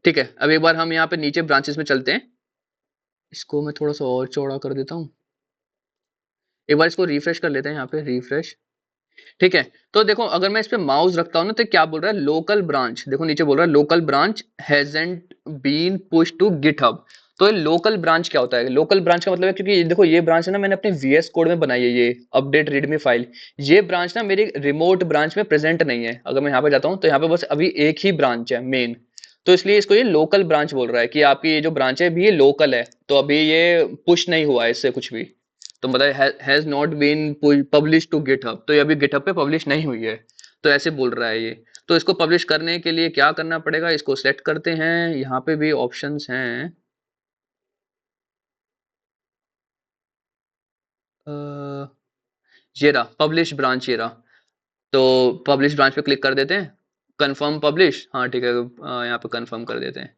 ठीक है, अब एक बार हम यहाँ पे नीचे ब्रांचेस में चलते हैं, इसको मैं थोड़ा सा और चौड़ा कर देता हूँ। एक बार इसको रिफ्रेश कर लेते हैं, यहाँ पे रिफ्रेश। ठीक है, तो देखो अगर मैं इस पे माउस रखता हूँ ना, तो क्या बोल रहा है, लोकल ब्रांच, देखो नीचे बोल रहा है local branch hasn't been push to GitHub. तो ये लोकल ब्रांच क्या होता है? लोकल ब्रांच का मतलब है, क्योंकि देखो ये ब्रांच है ना, मैंने अपने वीएस कोड में बनाई है, ये अपडेट रीडमी फाइल। ये ब्रांच ना मेरी रिमोट ब्रांच में प्रेजेंट नहीं है। अगर मैं यहाँ पे जाता हूँ तो यहाँ पे बस अभी एक ही ब्रांच है, मेन। तो इसलिए इसको ये लोकल ब्रांच बोल रहा है कि आपकी ये जो ब्रांच है अभी ये लोकल है, तो अभी ये पुश नहीं हुआ है इससे कुछ भी। तो मतलब has not been publish to GitHub, तो ये अभी गिटहब पे पब्लिश नहीं हुई है। तो ऐसे बोल रहा है ये। तो इसको पब्लिश करने के लिए क्या करना पड़ेगा, इसको सेलेक्ट करते हैं, यहाँ पे भी ऑप्शंस हैं। अ, ये रहा पब्लिश ब्रांच, ये रहा। तो पब्लिश ब्रांच पे क्लिक कर देते हैं, कंफर्म पब्लिश, हाँ ठीक है, यहाँ पे कंफर्म कर देते हैं।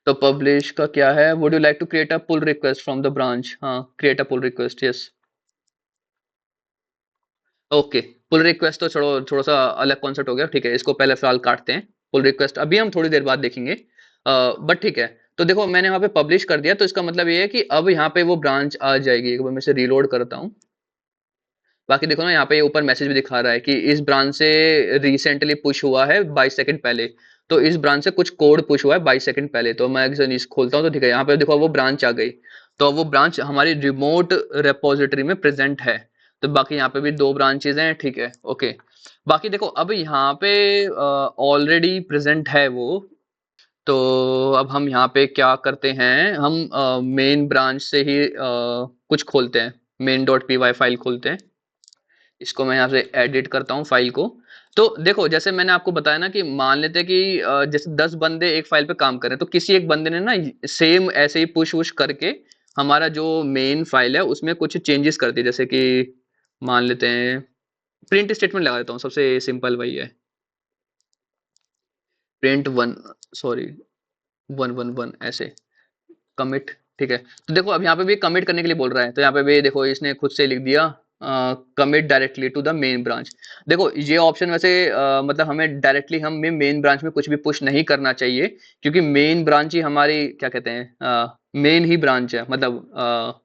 तो पब्लिश का क्या है, would you like to create a pull request from the branch, हाँ create a pull request, yes. Okay, pull request तो छोड़ो, थोड़ा सा अलग कॉन्सेप्ट हो गया। ठीक है, इसको पहले फिलहाल काटते हैं। पुल रिक्वेस्ट अभी हम थोड़ी देर बाद देखेंगे, बट ठीक है। तो देखो मैंने वहां पे पब्लिश कर दिया, तो इसका मतलब ये है कि अब यहाँ पे वो ब्रांच आ जाएगी। एक बार मैं इसे रीलोड करता हूँ। बाकी देखो ना, यहाँ पे ऊपर मैसेज भी दिखा रहा है कि इस ब्रांच से रिसेंटली पुश हुआ है 22 सेकंड पहले। तो इस ब्रांच से कुछ कोड पुश हुआ है 22 सेकंड पहले। तो मैं इसे खोलता हूँ, तो ठीक है, यहाँ पे देखो वो ब्रांच आ गई। तो वो ब्रांच हमारी रिमोट रेपोजिटरी में प्रेजेंट है। तो बाकी यहाँ पे भी 2 ब्रांचेज हैं, ठीक है, ओके। बाकी देखो अब यहाँ पे ऑलरेडी प्रेजेंट है वो। तो अब हम यहाँ पे क्या करते हैं, हम मेन ब्रांच से ही कुछ खोलते हैं, main dot P Y file खोलते हैं। इसको मैं यहाँ से एडिट करता हूँ फाइल को। तो देखो जैसे मैंने आपको बताया ना, कि मान लेते हैं कि जैसे 10 बंदे एक फाइल पे काम कर रहे हैं, तो किसी एक बंदे ने ना सेम ऐसे ही पुश वुश करके हमारा जो मेन फाइल है उसमें कुछ चेंजेस कर दिए। जैसे कि मान लेते हैं, प्रिंट स्टेटमेंट लगा देता हूँ, सबसे सिंपल वही है, प्रिंट वन, सॉरी, 111 ऐसे कमिट। ठीक है, तो देखो अब यहाँ पे भी कमिट करने के लिए बोल रहा है, तो यहाँ पे भी देखो इसने खुद से लिख दिया, commit directly to the main branch. देखो ये ऑप्शन वैसे मतलब हमें डायरेक्टली हम मेन ब्रांच में कुछ भी पुश नहीं करना चाहिए, क्योंकि मेन ब्रांच ही हमारी क्या कहते हैं, मेन ही ब्रांच है, मतलब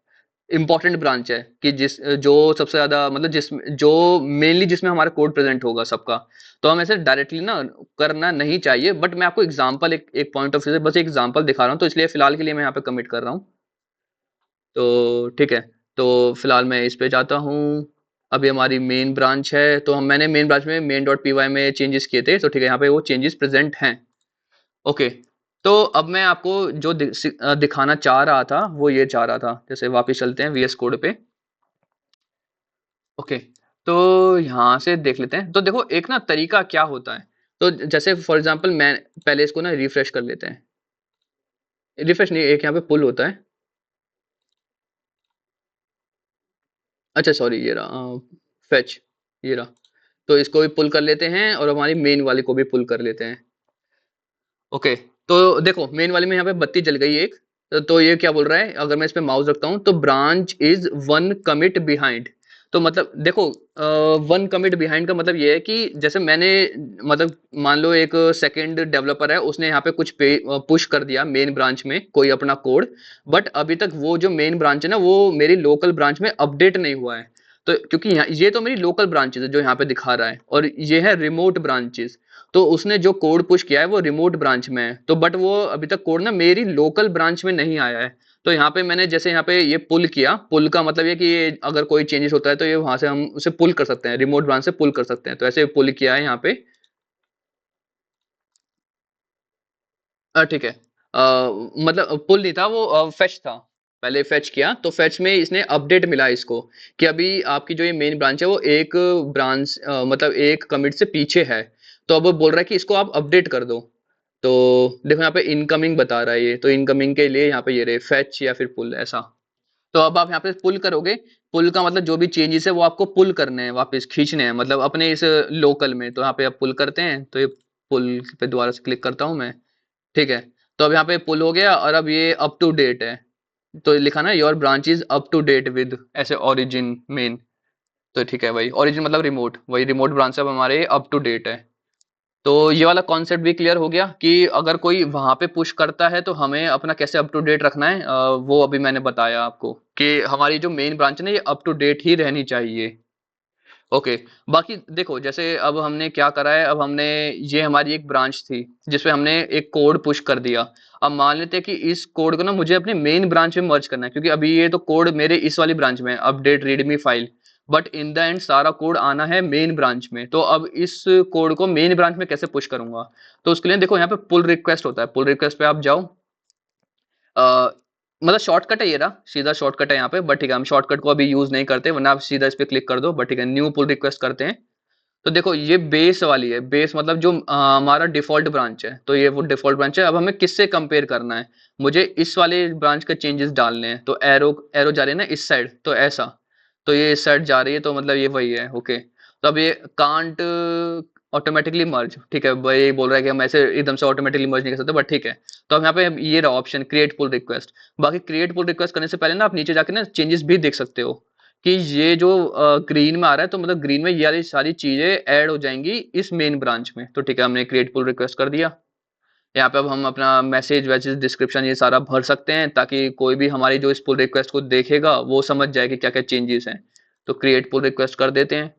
इम्पोर्टेंट ब्रांच है, कि जिस जो सबसे ज्यादा मतलब जिस जो मेनली जिसमें हमारा कोड प्रेजेंट होगा सबका। तो हम ऐसे डायरेक्टली ना करना नहीं चाहिए, बट मैं आपको एग्जांपल एक पॉइंट ऑफ व्यू से बस एक एग्जांपल दिखा रहा हूँ, तो इसलिए फिलहाल के लिए मैं यहाँ पे कमिट कर रहा हूँ। तो ठीक है, तो फिलहाल मैं इस पे जाता हूँ। अभी हमारी मेन ब्रांच है, तो हम मैंने मेन ब्रांच में मेन डॉट पी वाई में चेंजेस किए थे, तो ठीक है यहाँ पे वो चेंजेस प्रेजेंट हैं। ओके, तो अब मैं आपको जो दिखाना चाह रहा था वो ये चाह रहा था, जैसे वापस चलते हैं वीएस कोड पे। ओके, तो यहाँ से देख लेते हैं। तो देखो एक ना तरीका क्या होता है। तो जैसे फॉर एग्जांपल मैं पहले इसको ना रिफ्रेश कर लेते हैं। रिफ्रेश नहीं, एक यहाँ पे पुल होता है। अच्छा सॉरी, ये रहा फेच, ये रहा। तो इसको भी पुल कर लेते हैं और हमारी मेन वाली को भी पुल कर लेते हैं। ओके। तो देखो मेन वाली में यहाँ पे बत्ती जल गई एक। तो ये क्या बोल रहा है, अगर मैं इस पे माउस रखता हूँ तो branch is one commit behind. तो मतलब देखो वन कमिट बिहाइंड का मतलब ये है कि जैसे मैंने मतलब मान लो एक सेकंड डेवलपर है, उसने यहाँ पे कुछ पुश कर दिया मेन ब्रांच में कोई अपना कोड। बट अभी तक वो जो मेन ब्रांच है ना वो मेरी लोकल ब्रांच में अपडेट नहीं हुआ है। तो क्योंकि यहाँ ये तो मेरी लोकल ब्रांचेस है जो यहाँ पे दिखा रहा है, और ये है रिमोट ब्रांचेस। तो उसने जो कोड पुश किया है वो रिमोट ब्रांच में है, तो बट वो अभी तक कोड ना मेरी लोकल ब्रांच में नहीं आया है। तो यहाँ पे मैंने जैसे यहाँ पे ये पुल किया, पुल का मतलब ये कि ये अगर कोई चेंजेस होता है तो ये वहां से हम उसे पुल कर सकते हैं, रिमोट ब्रांच से पुल कर सकते हैं। तो ऐसे पुल किया है यहाँ पे। ठीक है। मतलब पुल नहीं था वो, फेच था। पहले फेच किया तो फेच में इसने अपडेट मिला इसको कि अभी आपकी जो ये मेन ब्रांच है वो एक ब्रांच मतलब एक कमिट से पीछे है। तो अब वो बोल रहा है कि इसको आप अपडेट कर दो। तो देखो यहाँ पे इनकमिंग बता रहा है ये, तो इनकमिंग के लिए यहाँ पे ये रहे फेच या फिर पुल ऐसा। तो अब आप यहाँ पे पुल करोगे। पुल का मतलब जो भी चेंजेस है वो आपको पुल करने हैं, वापस खींचने हैं, मतलब अपने इस लोकल में। तो यहाँ पे आप पुल करते हैं, तो ये पुल पे दोबारा से क्लिक करता हूँ मैं। ठीक है। तो अब यहाँ पे पुल हो गया और अब ये अप टू डेट है। तो लिखा ना your branch is up to date with ऐसे ओरिजिन मेन। तो ठीक है, वही ओरिजिन मतलब रिमोट, वही रिमोट ब्रांच अब हमारे अप टू डेट है। तो ये वाला कॉन्सेप्ट भी क्लियर हो गया कि अगर कोई वहां पे पुश करता है तो हमें अपना कैसे अप टू डेट रखना है। वो अभी मैंने बताया आपको कि हमारी जो मेन ब्रांच है ना ये अप टू डेट ही रहनी चाहिए। ओके। बाकी देखो जैसे अब हमने क्या करा है, अब हमने ये हमारी एक ब्रांच थी जिसपे हमने एक कोड पुश कर दिया। अब मान लेते हैं कि इस कोड को ना मुझे अपने मेन ब्रांच में मर्ज करना है, क्योंकि अभी ये तो कोड मेरे इस वाली ब्रांच में है, update readme file. But in the end सारा कोड आना है मेन ब्रांच में। तो अब इस कोड को मेन ब्रांच में कैसे पुश करूंगा। तो उसके लिए देखो यहाँ पे पुल रिक्वेस्ट होता है, पुल रिक्वेस्ट पे आप जाओ। अ, मतलब शॉर्टकट है ये रहा, सीधा शॉर्टकट है यहाँ पे। बट ठीक है, हम शॉर्टकट को अभी यूज नहीं करते, वरना आप सीधा इस पे क्लिक कर दो। बट ठीक है, न्यू पुल रिक्वेस्ट करते हैं। तो देखो ये बेस वाली है, बेस मतलब जो हमारा डिफॉल्ट ब्रांच है, तो ये वो डिफॉल्ट ब्रांच है। अब हमें किससे कंपेयर करना है, मुझे इस वाले ब्रांच के चेंजेस डालने हैं। तो एरो एरो जा रही है ना इस साइड, तो ऐसा। तो ये इस साइड जा रही है, तो मतलब ये वही है। ओके। तो अब ये कांट ऑटोमेटिकली मर्ज, ठीक है भाई, बोल रहा है कि हम ऐसे एकदम से ऑटोमेटिकली मर्ज नहीं कर सकते, बट ठीक है। तो अब यहाँ पे ये रहा ऑप्शन क्रिएट पुल रिक्वेस्ट। बाकी क्रिएट पुल रिक्वेस्ट करने से पहले ना आप नीचे जाके ना चेंजेस भी देख सकते हो कि ये जो ग्रीन में आ रहा है, तो मतलब ग्रीन में ये वाली सारी चीजें ऐड हो जाएंगी इस मेन ब्रांच में। तो ठीक है, हमने क्रिएट पुल रिक्वेस्ट कर दिया। यहाँ पे अब हम अपना मैसेज वैसेज डिस्क्रिप्शन ये सारा भर सकते हैं, ताकि कोई भी हमारी जो इस पुल रिक्वेस्ट को देखेगा वो समझ जाए कि क्या क्या चेंजेस हैं। तो क्रिएट पुल रिक्वेस्ट कर देते हैं।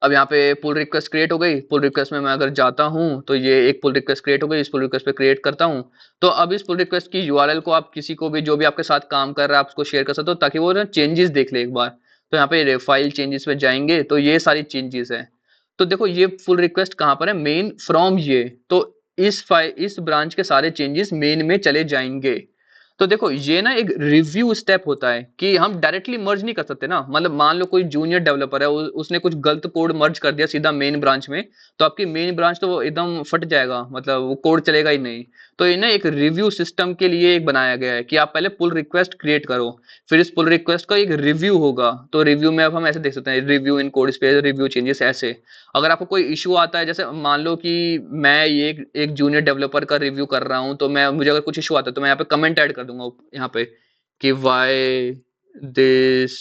अब यहाँ पे पुल रिक्वेस्ट क्रिएट हो गई। पुल रिक्वेस्ट में मैं अगर जाता हूँ तो ये एक पुल रिक्वेस्ट क्रिएट हो गई, इस पुल रिक्वेस्ट पे क्रिएट करता हूँ। तो अब इस पुल रिक्वेस्ट की यूआरएल को आप किसी को भी जो भी आपके साथ काम कर रहा है आप उसको शेयर कर सकते हो, ताकि वो ना चेंजेस देख ले एक बार। तो यहाँ पे फाइल चेंजेस पे जाएंगे तो ये सारी चेंजेस है। तो देखो ये पुल रिक्वेस्ट कहाँ पर है, मेन फ्रॉम ये। तो इस फाइल इस ब्रांच के सारे चेंजेस मेन में चले जाएंगे। तो देखो ये ना एक रिव्यू स्टेप होता है कि हम डायरेक्टली मर्ज नहीं कर सकते ना। मतलब मान लो कोई जूनियर डेवलपर है, उसने कुछ गलत कोड मर्ज कर दिया सीधा मेन ब्रांच में, तो आपकी मेन ब्रांच तो वो एकदम फट जाएगा, मतलब वो कोड चलेगा ही नहीं। तो ये ना एक रिव्यू सिस्टम के लिए एक बनाया गया है कि आप पहले पुल रिक्वेस्ट क्रिएट करो, फिर इस पुल रिक्वेस्ट का एक रिव्यू होगा। तो रिव्यू में अब हम ऐसे देख सकते हैं, रिव्यू इन कोड स्पेस, रिव्यू चेंजेस ऐसे। अगर आपको कोई इशू आता है, जैसे मान लो कि मैं ये एक जूनियर डेवलपर का रिव्यू कर रहा हूँ, तो मैं मुझे अगर कुछ इशू आता है तो मैं यहाँ पे कमेंट ऐड कर दूंगा यहाँ पे कि why this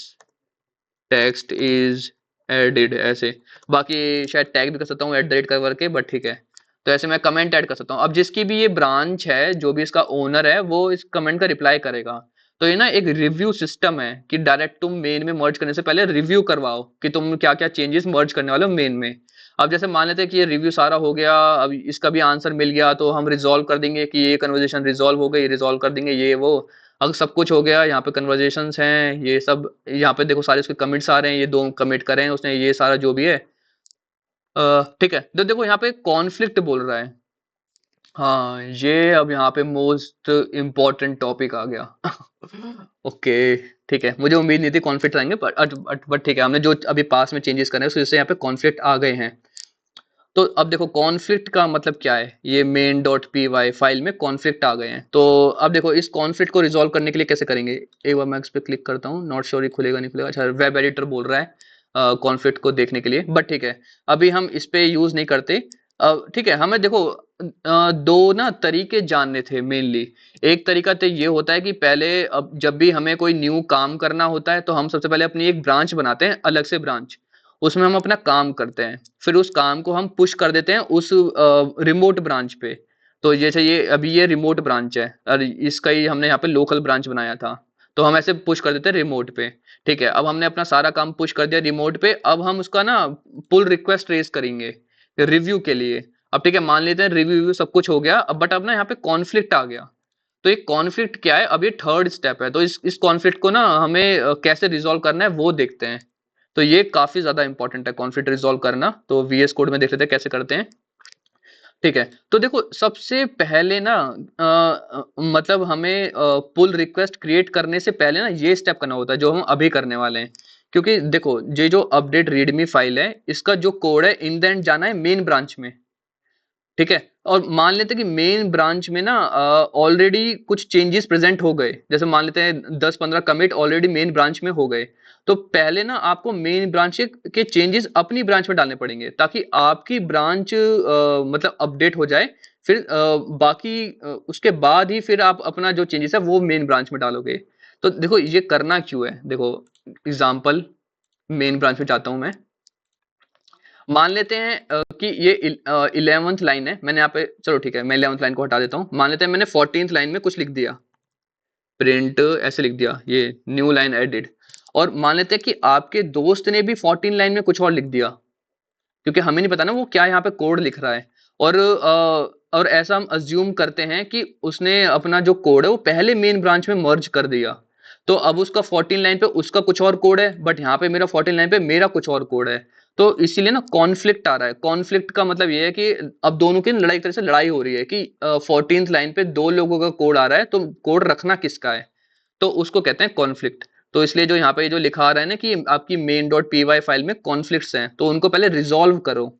text is added ऐसे। बाकी शायद टैग भी कर सकता हूँ एट द रेट कर करके, बट ठीक है। तो ऐसे मैं कमेंट ऐड कर सकता हूँ। अब जिसकी भी ये ब्रांच है, जो भी इसका ओनर है, वो इस कमेंट का रिप्लाई करेगा। तो ये ना एक रिव्यू सिस्टम है कि डायरेक्ट तुम मेन में मर्ज करने से पहले रिव्यू करवाओ कि तुम क्या क्या चेंजेस मर्ज करने वाले हो मेन में। अब जैसे मान लेते हैं कि ये रिव्यू सारा हो गया, अब इसका भी आंसर मिल गया, तो हम रिजॉल्व कर देंगे कि ये कन्वर्जेशन रिजॉल्व हो गई, रिजॉल्व कर देंगे ये वो। अगर सब कुछ हो गया, यहाँ पे कन्वर्जेशंस हैं ये सब, यहाँ पे देखो सारे उसके कमिट्स आ रहे हैं, ये दो कमिट करे हैं उसने, ये सारा जो भी है। ठीक है। तो देखो यहाँ पे कॉन्फ्लिक्ट बोल रहा है। हाँ, ये अब यहाँ पे मोस्ट इम्पोर्टेंट टॉपिक आ गया। ओके, ठीक है, मुझे उम्मीद नहीं थी कॉन्फ्लिक्ट आएंगे, बट ठीक है, हमने जो अभी पास में चेंजेस करे हैं उसकी वजह से यहाँ पे कॉन्फ्लिक्ट आ गए हैं। तो अब देखो कॉन्फ्लिक्ट का मतलब क्या है, ये main dot P Y file में कॉन्फ्लिक्ट आ गए हैं। तो अब देखो इस कॉन्फ्लिक्ट को रिजॉल्व करने के लिए कैसे करेंगे। एक बार मैं इस पे क्लिक करता हूँ, नॉट श्योर खुलेगा नहीं खुलेगा। अच्छा, वेब एडिटर बोल रहा है कॉन्फ्लिक्ट को देखने के लिए, बट ठीक है, अभी हम इस पे यूज नहीं करते। ठीक है, हमें देखो दो ना तरीके जानने थे मेनली। एक तरीका तो ये होता है कि पहले अब जब भी हमें कोई न्यू काम करना होता है तो हम सबसे पहले अपनी एक ब्रांच बनाते हैं, अलग से ब्रांच, उसमें हम अपना काम करते हैं, फिर उस काम को हम पुश कर देते हैं उस रिमोट ब्रांच पे। तो जैसे ये अभी ये रिमोट ब्रांच है और इसका ही हमने यहाँ पे लोकल ब्रांच बनाया था, तो हम ऐसे पुश कर देते हैं रिमोट पे। ठीक है, अब हमने अपना सारा काम पुश कर दिया रिमोट पे, अब हम उसका ना पुल रिक्वेस्ट रेज करेंगे रिव्यू के लिए। अब ठीक है, मान लेते हैं रिव्यू सब कुछ हो गया, अब बट अब ना यहाँ पे कॉन्फ्लिक्ट आ गया। तो एक कॉन्फ्लिक्ट क्या है, अब ये थर्ड स्टेप है, तो इस कॉन्फ्लिक्ट को ना हमें कैसे रिजॉल्व करना है वो देखते हैं। तो ये काफी ज्यादा इंपॉर्टेंट है कॉन्फ्लिक्ट रिजॉल्व करना, तो वीएस कोड में देख लेते हैं कैसे करते हैं। ठीक है, तो देखो सबसे पहले ना मतलब हमें पुल रिक्वेस्ट क्रिएट करने से पहले ना ये स्टेप करना होता है जो हम अभी करने वाले हैं। क्योंकि देखो ये जो अपडेट रीडमी फाइल है इसका जो कोड है इन द एंड जाना है मेन ब्रांच में। ठीक है, और मान लेते हैं कि मेन ब्रांच में ना ऑलरेडी कुछ चेंजेस प्रेजेंट हो गए, जैसे मान लेते हैं 10-15 कमिट ऑलरेडी मेन ब्रांच में हो गए। तो पहले ना आपको मेन ब्रांच के चेंजेस अपनी ब्रांच में डालने पड़ेंगे ताकि आपकी ब्रांच मतलब अपडेट हो जाए। फिर बाकी उसके बाद ही फिर आप अपना जो चेंजेस है वो मेन ब्रांच में डालोगे। तो देखो ये करना क्यों है, देखो एग्जाम्पल, मेन ब्रांच में जाता हूं मैं। मान लेते हैं कि ये 11th लाइन है, मैंने यहाँ पे, चलो ठीक है मैं 11th लाइन को हटा देता हूँ। मान लेते हैं मैंने 14th लाइन में कुछ लिख दिया, प्रिंट ऐसे लिख दिया, ये न्यू लाइन एडिड। और मान लेते हैं कि आपके दोस्त ने भी 14 लाइन में कुछ और लिख दिया, क्योंकि हमें नहीं पता ना वो क्या यहाँ पे कोड लिख रहा है। और ऐसा हम अज्यूम करते हैं कि उसने अपना जो कोड है वो पहले मेन ब्रांच में मर्ज कर दिया। तो अब उसका 14 लाइन पे उसका कुछ और कोड है, बट यहाँ पे मेरा 14 लाइन पे मेरा कुछ और कोड है। तो इसीलिए ना कॉन्फ्लिक्ट आ रहा है। कॉन्फ्लिक्ट का मतलब ये है कि अब दोनों की लड़ाई, एक तरह से लड़ाई हो रही है कि 14th लाइन पे दो लोगों का कोड आ रहा है, तो कोड रखना किसका है। तो उसको कहते हैं कॉन्फ्लिक्ट। तो इसलिए जो यहाँ पे जो लिखा आ रहा है ना कि आपकी main dot P Y file में कॉन्फ्लिक्ट्स हैं, तो उनको पहले रिजॉल्व करो।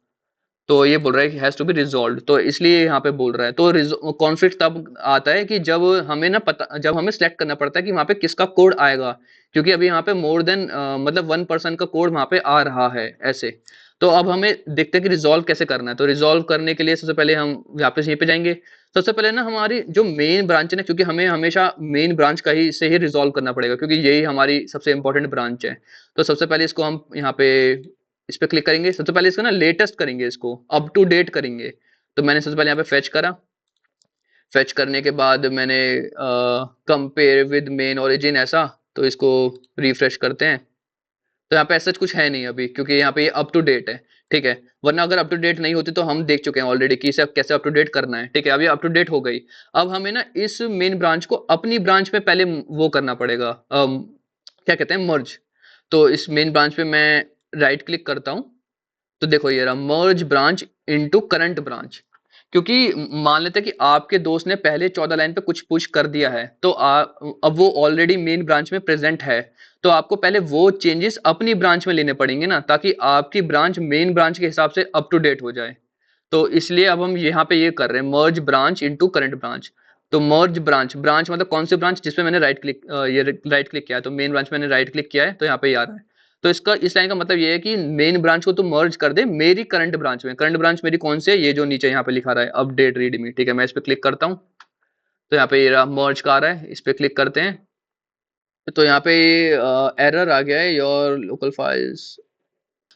तो ये बोल रहा है कि हैज टू बी रिजॉल्व, तो इसलिए यहाँ पे बोल रहा है। तो कॉन्फ्लिक्ट तब आता है कि जब हमें ना पता, जब हमें सेलेक्ट करना पड़ता है कि वहां पे किसका कोड आएगा। क्योंकि अभी यहाँ पे मोर देन मतलब 1% का कोड वहां पे आ रहा है ऐसे। तो अब हमें देखते हैं कि रिजॉल्व कैसे करना है। तो रिजॉल्व करने के लिए सबसे पहले हम वापस यहीं पे जाएंगे। सबसे पहले ना हमारी जो मेन ब्रांच है ना, क्योंकि हमें हमेशा मेन ब्रांच का ही से ही रिजॉल्व करना पड़ेगा क्योंकि यही हमारी सबसे इंपॉर्टेंट ब्रांच है। तो सबसे पहले इसको हम यहाँ पे इस पे क्लिक करेंगे। सबसे पहले इसका ना लेटेस्ट करेंगे, इसको अप टू डेट करेंगे। तो मैंने सबसे पहले यहाँ पे फेच करा। फेच करने के बाद मैंने कंपेयर विद मेन ओरिजिन ऐसा, तो इसको रिफ्रेश करते हैं। तो यहाँ पे ऐसा कुछ है नहीं अभी, क्योंकि यहाँ पे ये अप टू डेट है। ठीक है, वरना अगर अप टू डेट नहीं होती तो हम देख चुके हैं ऑलरेडी कि इसे कैसे अप टू डेट करना है। ठीक है, अभी अप टू डेट हो गई। अब हमें ना इस मेन ब्रांच को अपनी ब्रांच में पहले वो करना पड़ेगा, क्या कहते हैं, मर्ज। तो इस मेन ब्रांच पे मैं राइट क्लिक करता हूँ। तो देखो ये रहा, मर्ज ब्रांच इनटू करंट ब्रांच। क्योंकि मान लेते हैं कि आपके दोस्त ने पहले 14 लाइन पे कुछ पुश कर दिया है, तो अब वो ऑलरेडी मेन ब्रांच में प्रेजेंट है। तो आपको पहले वो चेंजेस अपनी ब्रांच में लेने पड़ेंगे ना, ताकि आपकी ब्रांच मेन ब्रांच के हिसाब से अप टू डेट हो जाए। तो इसलिए अब हम यहाँ पे ये कर रहे हैं, मर्ज ब्रांच इनटू करंट ब्रांच। तो मर्ज ब्रांच, ब्रांच मतलब कौन सी ब्रांच जिसपे मैंने राइट क्लिक, ये राइट क्लिक किया है, तो मेन ब्रांच में मैंने राइट क्लिक किया है तो यहाँ पे ये आ रहा है। तो इसका इस लाइन का मतलब ये है कि मेन ब्रांच को तो मर्ज कर दे मेरी करंट ब्रांच में। करंट ब्रांच मेरी कौन सी है, ये जो नीचे यहाँ पे लिखा रहा है अपडेट रीडमी। ठीक है, मैं इस पे क्लिक करता हूँ। तो यहाँ पे ये रहा मर्ज का आ रहा है, इस पे क्लिक करते हैं। तो यहाँ पे एरर आ गया है, योर लोकल फाइल्स।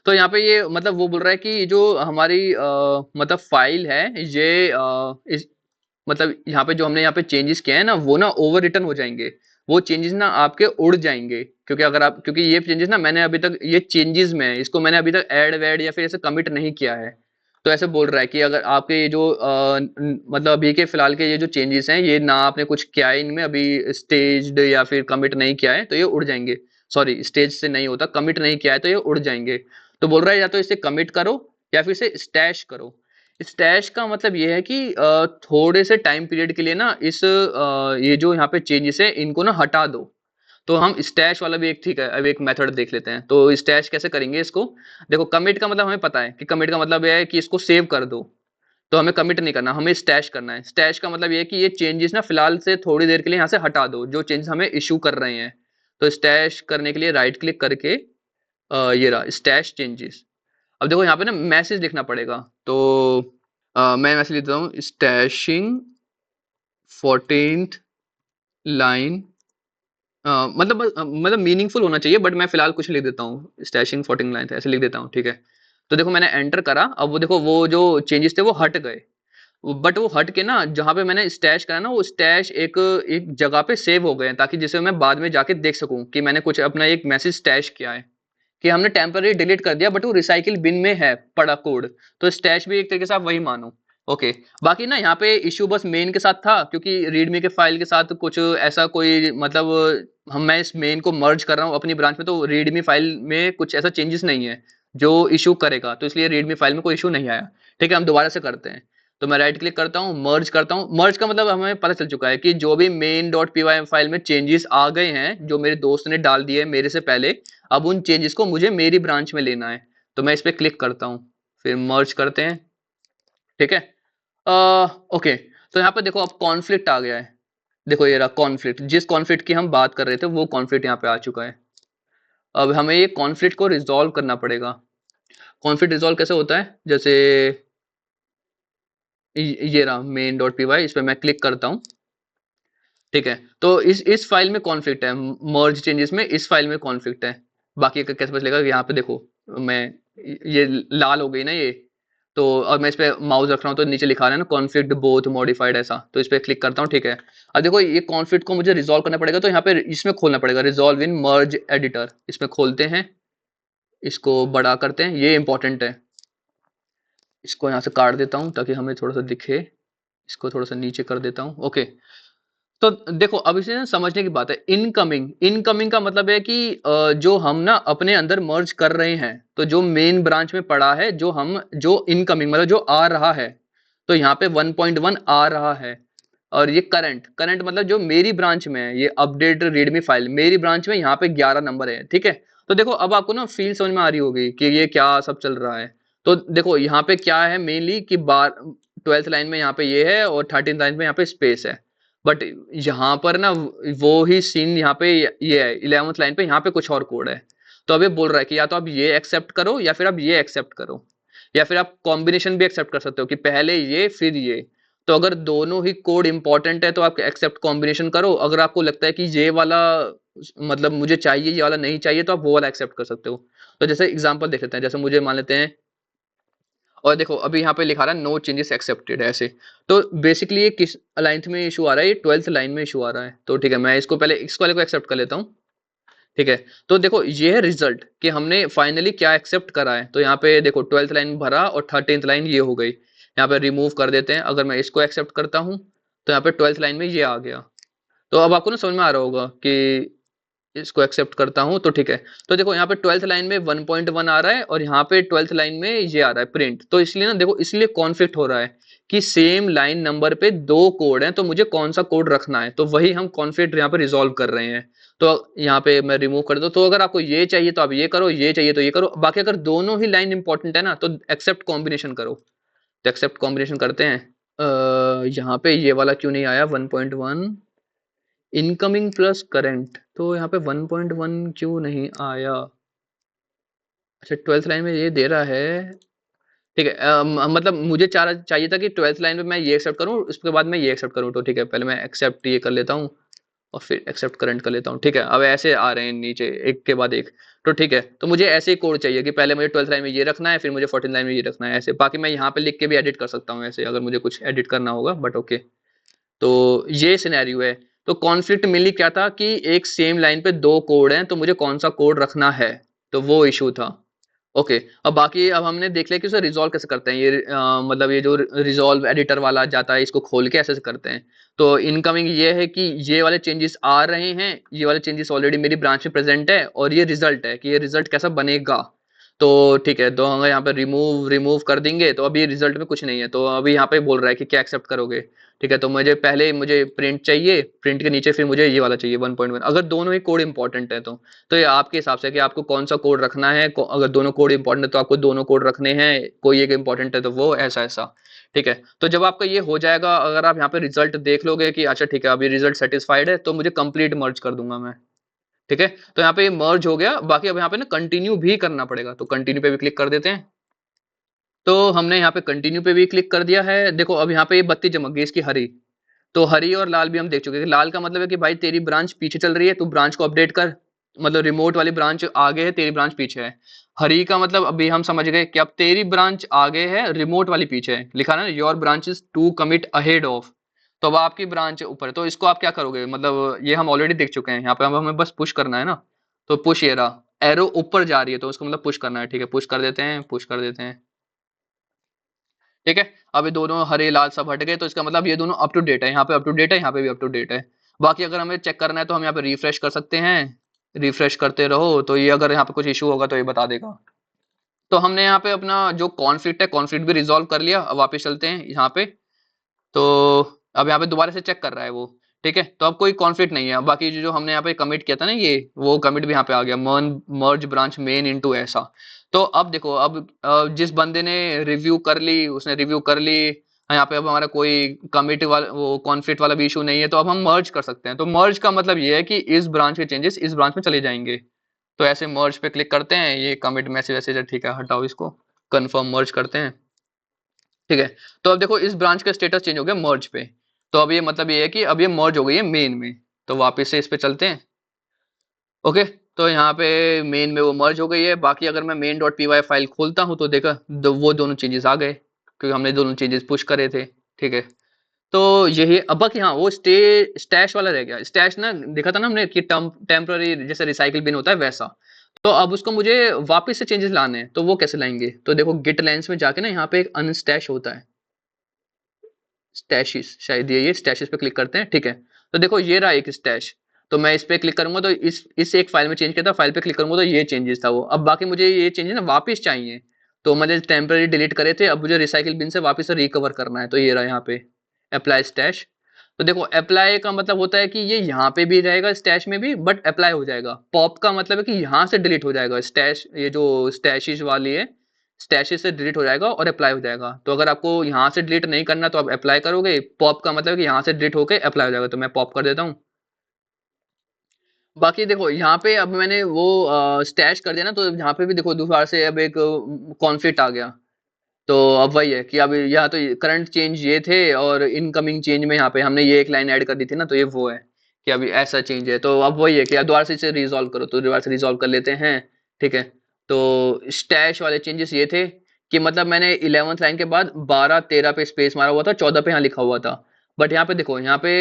तो यहाँ पे ये मतलब वो बोल रहा है कि जो हमारी मतलब फाइल है ये इस मतलब यहाँ पे जो हमने यहाँ पे चेंजेस किए हैं ना वो ना ओवर रिटर्न हो जाएंगे। वो चेंजेस ना आपके उड़ जाएंगे, क्योंकि अगर आप, क्योंकि ये चेंजेस ना मैंने अभी तक, ये चेंजेस में है, इसको मैंने अभी तक ऐड वैड या फिर ऐसे कमिट नहीं किया है। तो ऐसे बोल रहा है कि अगर आपके ये जो मतलब अभी के फिलहाल के ये जो चेंजेस हैं ये ना आपने कुछ किया है इनमें अभी, स्टेज्ड या फिर कमिट नहीं किया है तो ये उड़ जाएंगे। सॉरी, स्टेज से नहीं होता, कमिट नहीं किया है तो ये उड़ जाएंगे। तो बोल रहा है या तो इसे कमिट करो या फिर इसे स्टैश करो। स्टैश का मतलब ये है कि थोड़े से टाइम पीरियड के लिए ना ये जो यहाँ पे चेंजेस है इनको ना हटा दो। तो हम स्टैश वाला भी एक ठीक है, अब एक मेथड देख लेते हैं। तो स्टैश कैसे करेंगे इसको? देखो कमिट का मतलब हमें पता है कि कमिट का मतलब यह है कि इसको सेव कर दो। तो हमें कमिट नहीं करना, हमें स्टैश करना है। स्टैश का मतलब ये है कि ये चेंजेस ना फिलहाल से थोड़ी देर के लिए यहाँ से हटा दो, जो चेंजेस हमें इशू कर रहे हैं। तो स्टैश करने के लिए राइट क्लिक करके ये रहा स्टैश चेंजेस। अब देखो यहाँ पे ना मैसेज लिखना पड़ेगा। तो मैं मैसेज लिखता हूँ स्टैशिंग 14th लाइन। मतलब मीनिंगफुल होना चाहिए, बट मैं फिलहाल कुछ लिख देता हूँ स्टैशिंग 14 लाइन ऐसे लिख देता हूँ, ठीक है। तो देखो मैंने एंटर करा, अब वो देखो वो जो चेंजेस थे वो हट गए। बट वो हट के ना जहाँ पे मैंने स्टैश करा ना वो स्टैश एक एक जगह पे सेव हो गए हैं, ताकि जिसे मैं बाद में जाके देख सकूं कि मैंने कुछ अपना एक मैसेज स्टैश किया है। कि हमने टेम्पररी डिलीट कर दिया बट वो रिसाइकिल बिन में है पड़ा कोड। तो स्टैश भी एक तरीके से आप वही मानो। ओके। बाकी ना यहाँ पे इश्यू बस मेन के साथ था, क्योंकि रीडमी के फाइल के साथ कुछ ऐसा कोई मतलब हम मैं इस मेन को मर्ज कर रहा हूँ अपनी ब्रांच में, तो रीडमी फाइल में कुछ ऐसा चेंजेस नहीं है जो इशू करेगा, तो इसलिए रीडमी फाइल में कोई इशू नहीं आया। ठीक है, हम दोबारा से करते हैं। तो मैं राइट क्लिक करता हूँ, मर्ज करता हूँ। मर्ज का मतलब हमें पता चल चुका है कि जो भी main dot P Y file में चेंजेस आ गए हैं जो मेरे दोस्त ने डाल दिए मेरे से पहले, अब उन चेंजेस को मुझे मेरी ब्रांच में लेना है। तो मैं इस पर क्लिक करता हूँ, फिर मर्ज करते हैं। ठीक है। ओके। तो यहाँ पे देखो अब कॉन्फ्लिक्ट आ गया है। देखो ये रहा कॉन्फ्लिक्ट, जिस कॉन्फ्लिक्ट की हम बात कर रहे थे वो कॉन्फ्लिक्ट यहाँ पे आ चुका है। अब हमें ये कॉन्फ्लिक्ट को रिजॉल्व करना पड़ेगा। कॉन्फ्लिक्ट रिजॉल्व कैसे होता है? जैसे ये रहा मेन डॉट पी वाई, इस पर मैं क्लिक करता हूँ। ठीक है। तो इस फाइल में कॉन्फ्लिक्ट है, मर्ज चेंजेस में इस फाइल में कॉन्फ्लिक्ट है। बाकी का कैसे पता चलेगा? यहाँ पे देखो मैं ये लाल हो गई ना ये। तो और मैं इस पे माउस रख रहा हूँ तो नीचे लिखा रहा है ना कॉन्फ्लिक्ट बोथ मॉडिफाइड ऐसा, तो इस पे क्लिक करता हूँ। ठीक है। अब देखो ये कॉन्फ्लिक्ट को मुझे रिजॉल्व करना पड़ेगा, तो यहाँ पे इसमें खोलना पड़ेगा रिजॉल्व इन मर्ज एडिटर। इसमें खोलते हैं, इसको बड़ा करते हैं, ये इंपॉर्टेंट है। इसको यहाँ से काट देता हूँ ताकि हमें थोड़ा सा दिखे। इसको थोड़ा सा नीचे कर देता हूँ। ओके। तो देखो अब इसे ना समझने की बात है। इनकमिंग, इनकमिंग का मतलब है कि जो हम ना अपने अंदर मर्ज कर रहे हैं, तो जो मेन ब्रांच में पड़ा है जो इनकमिंग मतलब जो आ रहा है, तो यहाँ पे 1.1 आ रहा है। और ये करंट, करंट मतलब जो मेरी ब्रांच में है, ये अपडेट रीडमी फाइल मेरी ब्रांच में यहाँ पे 11 नंबर है। ठीक है। तो देखो अब आपको ना फील समझ में आ रही होगी कि ये क्या सब चल रहा है। तो देखो यहाँ पे क्या है मेनली कि बार 12th लाइन में यहाँ पे ये है और 13th लाइन में यहाँ पे स्पेस है। बट यहाँ पर ना वो ही सीन यहाँ पे ये है 11th लाइन पे यहाँ पे कुछ और कोड है। तो अब ये बोल रहा है कि या तो आप ये एक्सेप्ट करो या फिर आप ये एक्सेप्ट करो, या फिर आप कॉम्बिनेशन भी एक्सेप्ट कर सकते हो कि पहले ये फिर ये। तो अगर दोनों ही कोड इंपॉर्टेंट है तो आप एक्सेप्ट कॉम्बिनेशन करो। अगर आपको लगता है कि ये वाला मतलब मुझे चाहिए ये वाला नहीं चाहिए तो आप वो वाला एक्सेप्ट कर सकते हो। तो जैसे एग्जांपल देख लेते हैं, जैसे मुझे मान लेते हैं और देखो अभी यहाँ पे लिखा रहा है नो चेंजेस एक्सेप्टेड ऐसे। तो बेसिकली ये किस लाइन में इशू आ रहा है? ये 12th लाइन में इशू आ रहा है। तो ठीक है, मैं इसको पहले इस वाले को एक्सेप्ट कर लेता हूँ। ठीक है। तो देखो ये है रिजल्ट कि हमने फाइनली क्या एक्सेप्ट करा है। तो यहाँ पे देखो 12th लाइन भरा और 13th लाइन ये हो गई। यहाँ पे रिमूव कर देते हैं। अगर मैं इसको एक्सेप्ट करता हूँ तो यहाँ पे 12th लाइन में ये आ गया। तो अब आपको ना समझ में आ रहा होगा कि इसको एक्सेप्ट करता हूँ तो ठीक है। तो देखो यहाँ पे 12th लाइन में 1.1 आ रहा है और यहाँ पे 12th लाइन में ये आ रहा है प्रिंट। तो इसलिए ना देखो इसलिए कॉन्फ्लिक्ट हो रहा है कि सेम लाइन नंबर पे दो कोड हैं, तो मुझे कौन सा कोड रखना है। तो वही हम कॉन्फ्लिक्ट यहाँ पे रिजॉल्व कर रहे हैं। तो यहाँ पे मैं रिमूव कर दो। तो अगर आपको ये चाहिए तो आप ये करो, ये चाहिए तो ये करो। बाकी अगर दोनों ही लाइन इंपॉर्टेंट है ना तो एक्सेप्ट कॉम्बिनेशन करो। तो एक्सेप्ट कॉम्बिनेशन करते हैं। यहाँ पे ये वाला क्यों नहीं आया 1.1 इनकमिंग प्लस करंट? तो यहाँ पे 1.1 क्यों नहीं आया? अच्छा 12th लाइन में ये दे रहा है। ठीक है। मतलब मुझे चाह चाहिए था कि 12th लाइन में मैं ये एक्सेप्ट करूँ उसके बाद मैं ये एक्सेप्ट करूँ। तो ठीक है, पहले मैं एक्सेप्ट ये कर लेता हूँ और फिर एक्सेप्ट करंट कर लेता हूँ। ठीक है, अब ऐसे आ रहे हैं नीचे एक के बाद एक। तो ठीक है, तो मुझे ऐसे ही कोड चाहिए कि पहले मुझे 12th लाइन में ये रखना है फिर मुझे 14th लाइन में ये रखना है ऐसे। बाकी मैं यहाँ पे लिख के भी एडिट कर सकता हूँ ऐसे अगर मुझे कुछ एडिट करना होगा, बट ओके। तो ये सिनेरियो है। तो कॉन्फ्लिक्ट मिली क्या था कि एक सेम लाइन पे दो कोड हैं, तो मुझे कौन सा कोड रखना है, तो वो इशू था। ओके। अब बाकी अब हमने देख लिया कि उसे रिजॉल्व कैसे करते हैं। ये मतलब ये जो रिजॉल्व एडिटर वाला जाता है इसको खोल के ऐसे से करते हैं। तो इनकमिंग ये है कि ये वाले चेंजेस आ रहे हैं, ये वाले चेंजेस ऑलरेडी मेरी ब्रांच में प्रेजेंट है और ये रिजल्ट है कि ये रिजल्ट कैसा बनेगा। तो ठीक है, तो हम यहाँ पे रिमूव रिमूव कर देंगे, तो अभी रिजल्ट में कुछ नहीं है, तो अभी यहाँ पे बोल रहा है कि क्या एक्सेप्ट करोगे। ठीक है, तो मुझे प्रिंट चाहिए, प्रिंट के नीचे फिर मुझे ये वाला चाहिए 1.1, अगर दोनों ही कोड इंपॉर्टेंट है तो ये आपके हिसाब से कि आपको कौन सा कोड रखना है। अगर दोनों कोड इंपॉर्टेंट है तो आपको दोनों कोड रखने हैं, कोई एक इंपॉर्टेंट है तो वो ऐसा ऐसा। ठीक है, तो जब आपका ये हो जाएगा, अगर आप यहाँ पे रिजल्ट देख लोगे कि अच्छा ठीक है अभी रिजल्ट सेटिस्फाइड है, तो मुझे कंप्लीट मर्ज कर दूंगा मैं। ठीक है, तो यहाँ पे मर्ज हो गया, बाकी अब यहाँ पे ना कंटिन्यू भी करना पड़ेगा, तो कंटिन्यू पे भी क्लिक कर देते हैं। तो हमने यहाँ पे कंटिन्यू पे भी क्लिक कर दिया है। देखो अब यहाँ पे ये बत्ती चमक गई इसकी हरी, तो हरी और लाल भी हम देख चुके हैं। लाल का मतलब है कि भाई तेरी ब्रांच पीछे चल रही है, तू ब्रांच को अपडेट कर, मतलब रिमोट वाली ब्रांच आगे है, तेरी ब्रांच पीछे है। हरी का मतलब अभी हम समझ गए कि अब तेरी ब्रांच आगे है, रिमोट वाली पीछे है, लिखा ना your branch is to commit ahead of. तो अब आपकी ब्रांच ऊपर है, तो इसको आप क्या करोगे, मतलब ये हम ऑलरेडी देख चुके हैं, यहाँ पे हमें बस पुश करना है ना। तो पुश, ये रहा एरो ऊपर जा रही है, तो उसको मतलब पुश करना है। ठीक है, पुश कर देते हैं, पुश कर देते हैं। ठीक है, अब ये दोनों हरे लाल सब हट गए, तो इसका मतलब ये दोनों अप टू डेट है, यहाँ पे अप टू डेट है, यहाँ पे भी अप टू डेट है। बाकी अगर हमें चेक करना है तो हम यहाँ पे रिफ्रेश कर सकते हैं, रिफ्रेश करते रहो, तो ये अगर यहाँ पे कुछ इशू होगा तो ये बता देगा। तो हमने यहाँ पे अपना जो कॉन्फ्लिक्ट है, कॉन्फ्लिक्ट भी रिजॉल्व कर लिया। अब वापस चलते हैं यहाँ पे, तो अब यहाँ पे दोबारा से चेक कर रहा है वो। ठीक है, तो अब कोई कॉन्फ्लिक्ट नहीं है। बाकी जो जो हमने यहाँ पे कमिट किया था ना, ये वो कमिट भी यहाँ पे आ गया, मर्ज ब्रांच मेन इनटू ऐसा। तो अब देखो, अब जिस बंदे ने रिव्यू कर ली उसने रिव्यू कर ली, यहाँ पे अब हमारा कोई कमिट वाला वो कॉन्फ्लिक्ट वाला भी इशू नहीं है, तो अब हम मर्ज कर सकते हैं। तो मर्ज का मतलब ये है कि इस ब्रांच के चेंजेस इस ब्रांच में चले जाएंगे। तो ऐसे मर्ज पे क्लिक करते हैं, ये कमिट मैसेज वैसेज है, ठीक है हटाओ इसको, कन्फर्म मर्ज करते हैं। ठीक है, तो अब देखो इस ब्रांच का स्टेटस चेंज हो गया मर्ज पे। तो अब ये मतलब ये है कि अब ये मर्ज हो गई है मेन में। तो वापस से इस पे चलते हैं। ओके, तो यहाँ पे मेन में वो मर्ज हो गई है। बाकी अगर मैं main dot P Y file खोलता हूँ तो देखा वो दोनों चेंजेस आ गए, क्योंकि हमने दोनों चेंजेस पुश करे थे। ठीक है, तो यही अब बाकी, हाँ वो स्टैश वाला रह गया। स्टैश ना देखा था ना हमने कि टेम्पररी जैसे रिसाइकिल बिन होता है वैसा। तो अब उसको मुझे वापस से चेंजेस लाने हैं, तो वो कैसे लाएंगे, तो देखो गिट लाइन्स में जाके ना यहाँ पे एक अनस्टैश होता है, स्टैशिस शायद ये स्टैशिस पे क्लिक करते हैं। ठीक है, तो देखो ये रहा एक स्टैश। तो मैं इस पे क्लिक करूंगा तो इस एक फाइल में चेंज किया था, फाइल पे क्लिक करूंगा तो ये चेंजेस था वो। अब बाकी मुझे ये चेंजेस ना वापस चाहिए, तो मैंने टेम्पररी डिलीट करे थे, अब मुझे रिसाइकिल बिन से वापस से रिकवर करना है। तो ये रहा यहाँ पे अप्लाई स्टैश। तो देखो अप्लाई का मतलब होता है कि ये यहाँ पे भी रहेगा स्टैश में भी, बट अप्लाई हो जाएगा। पॉप का मतलब है कि यहाँ से डिलीट हो जाएगा स्टैश, ये जो स्टैशिश वाली है स्टैशेस से डिलीट हो जाएगा और अप्लाई हो जाएगा। तो अगर आपको यहाँ से डिलीट नहीं करना तो आप अप्लाई करोगे, पॉप का मतलब है कि यहाँ से डिलीट होके अप्लाई हो जाएगा, तो मैं पॉप कर देता हूँ। बाकी देखो यहाँ पे अब मैंने वो स्टैश कर दिया ना, तो यहाँ पे भी देखो दोबारा से अब एक कॉन्फ्लिक्ट आ गया। तो अब वही है कि अब यहाँ तो करंट चेंज ये थे, और इनकमिंग चेंज में यहाँ पे हमने ये एक लाइन ऐड कर दी थी ना, तो ये वो है कि अभी ऐसा चेंज है। तो अब वही है कि अब दोबारा से इसे रिजॉल्व करो, तो दोबारा से रिजॉल्व कर लेते हैं। ठीक है, तो स्टैश वाले चेंजेस ये थे कि मतलब मैंने 11th लाइन के बाद 12 13 पे स्पेस मारा हुआ था, 14 पे यहाँ लिखा हुआ था। बट यहाँ पे देखो, यहाँ पे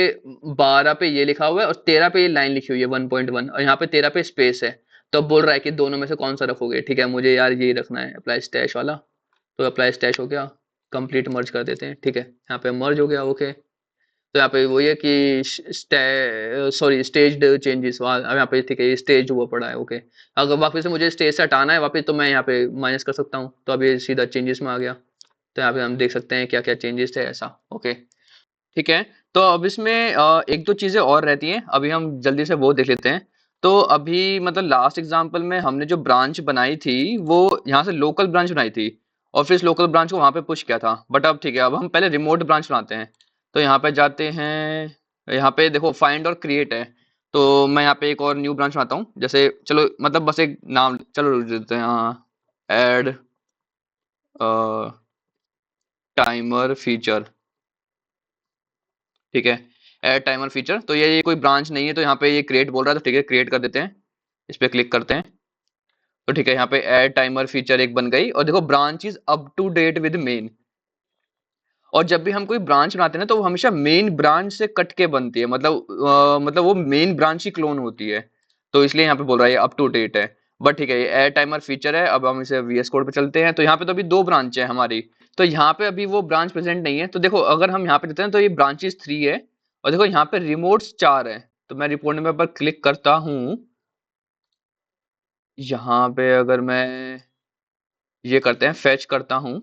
12 पे ये लिखा हुआ है और 13 पे ये लाइन लिखी हुई है 1.1, और यहाँ पे 13 पे स्पेस है। तो अब बोल रहा है कि दोनों में से कौन सा रखोगे। ठीक है, मुझे यार यही रखना है, अप्लाई स्टैश वाला। तो अप्लाई स्टैश हो गया, कंप्लीट मर्ज कर देते हैं। ठीक है, यहाँ पे मर्ज हो गया। ओके, तो यहाँ पे वही है कि सॉरी स्टेज्ड चेंजेस अब यहाँ पे ठीक है, ये स्टेज हुआ पड़ा है। ओके, अगर वापस से मुझे स्टेज से हटाना है वापस, तो मैं यहाँ पे माइनस कर सकता हूँ, तो अभी सीधा चेंजेस में आ गया। तो यहाँ पे हम देख सकते हैं क्या क्या चेंजेस थे ऐसा। ओके, ठीक है, तो अब इसमें एक दो चीजें और रहती हैं, अभी हम जल्दी से वो देख लेते हैं। तो अभी मतलब लास्ट एग्जांपल में हमने जो ब्रांच बनाई थी वो यहाँ से लोकल ब्रांच बनाई थी, और फिर इस लोकल ब्रांच को वहां पे पुश किया था। बट अब ठीक है, अब हम पहले रिमोट ब्रांच बनाते हैं। तो यहाँ पे जाते हैं, यहाँ पे देखो फाइंड और क्रिएट है। तो मैं यहाँ पे एक और न्यू ब्रांच बनाता हूँ, जैसे चलो मतलब बस एक नाम चलो रुक देते हैं, हाँ एड टाइमर फीचर। ठीक है, ऐड टाइमर फीचर, तो ये कोई ब्रांच नहीं है, तो यहाँ पे ये क्रिएट बोल रहा है, तो ठीक है क्रिएट कर देते हैं। इस पे क्लिक करते हैं, तो ठीक है यहाँ पे ऐड टाइमर फीचर एक बन गई। और देखो branch is up to date with main. और जब भी हम कोई ब्रांच बनाते हैं ना, तो वो हमेशा मेन ब्रांच से कट के बनती है, मतलब वो मेन ब्रांच की क्लोन होती है। तो इसलिए यहाँ पे बोल रहा है अप टू डेट है। बट ठीक है, ये ऐड टाइमर फीचर है। अब हम इसे वीएस कोड पे चलते हैं, तो यहाँ पे तो अभी दो ब्रांच है हमारी, तो यहाँ पे अभी वो ब्रांच प्रेजेंट नहीं है। तो देखो अगर हम यहाँ पे देते हैं तो ये ब्रांचेस 3 है, और देखो यहाँ पे रिमोट्स 4 है। तो मैं रिपोर्ट में पर क्लिक करता हूँ, यहाँ पे अगर मैं ये करते हैं, फेच करता हूँ।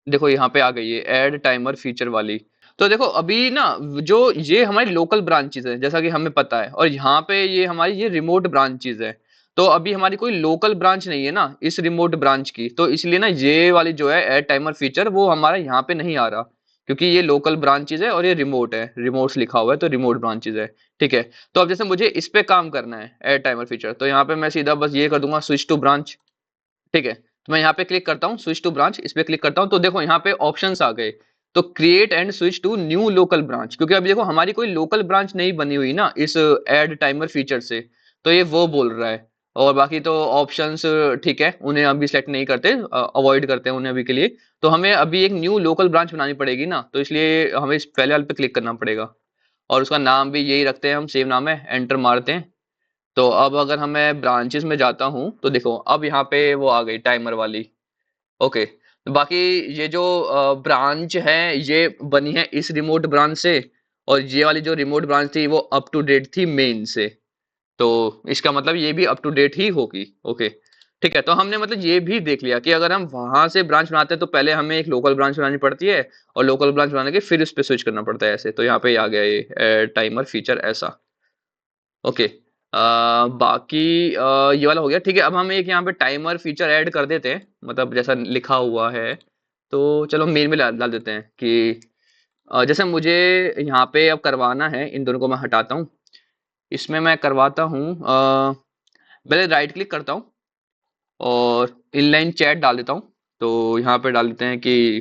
देखो यहाँ पे आ गई है ऐड टाइमर फीचर वाली। तो देखो अभी ना, जो ये हमारी लोकल ब्रांचेस है जैसा कि हमें पता है, और यहाँ पे ये हमारी ये रिमोट ब्रांचेस है। तो अभी हमारी कोई लोकल ब्रांच नहीं है ना इस रिमोट ब्रांच की, तो इसलिए ना ये वाली जो है ऐड टाइमर फीचर वो हमारा यहाँ पे नहीं आ रहा, क्योंकि ये लोकल ब्रांचेस है और ये रिमोट है, रिमोट्स लिखा हुआ है तो रिमोट ब्रांचेस है। ठीक है। तो अब जैसे मुझे इस पे काम करना है ऐड टाइमर फीचर, तो यहाँ पे मैं सीधा बस ये कर दूंगा स्विच टू ब्रांच। ठीक है। तो मैं यहाँ पे क्लिक करता हूँ स्विच टू ब्रांच, इस पे क्लिक करता हूँ तो देखो यहाँ पे ऑप्शंस आ गए। तो create and switch to new local branch, क्योंकि अभी देखो हमारी कोई लोकल ब्रांच नहीं बनी हुई ना इस ऐड टाइमर फीचर से, तो ये वो बोल रहा है। और बाकी तो ऑप्शंस ठीक है, उन्हें अभी सेलेक्ट नहीं करते, अवॉइड करते हैं उन्हें अभी के लिए। तो हमें अभी एक न्यू लोकल ब्रांच बनानी पड़ेगी ना, तो इसलिए हमें इस पहले वाले पे क्लिक करना पड़ेगा। और उसका नाम भी यही रखते हैं हम, सेम नाम है, एंटर मारते हैं। तो अब अगर हमें ब्रांचेस में जाता हूँ तो देखो अब यहाँ पे वो आ गई टाइमर वाली। ओके। बाकी ये जो ब्रांच है ये बनी है इस रिमोट ब्रांच से, और ये वाली जो रिमोट ब्रांच थी वो अप टू डेट थी मेन से। तो इसका मतलब ये भी अप टू डेट ही होगी। ओके। ठीक है। तो हमने मतलब ये भी देख लिया कि अगर हम वहां से ब्रांच बनाते हैं तो पहले हमें एक लोकल ब्रांच बनानी पड़ती है, और लोकल ब्रांच बनाने के फिर उस पे स्विच करना पड़ता है ऐसे। तो यहाँ पे आ गया ये टाइमर फीचर ऐसा। ओके। बाकी ये वाला हो गया। ठीक है। अब हम एक यहाँ पे टाइमर फीचर ऐड कर देते हैं, मतलब जैसा लिखा हुआ है। तो चलो मेन में डाल डाल देते हैं कि जैसे मुझे यहाँ पे अब करवाना है, इन दोनों को मैं हटाता हूँ। इसमें मैं करवाता हूँ पहले राइट क्लिक करता हूँ और इनलाइन चैट डाल देता हूँ। तो यहाँ पे डाल देते हैं कि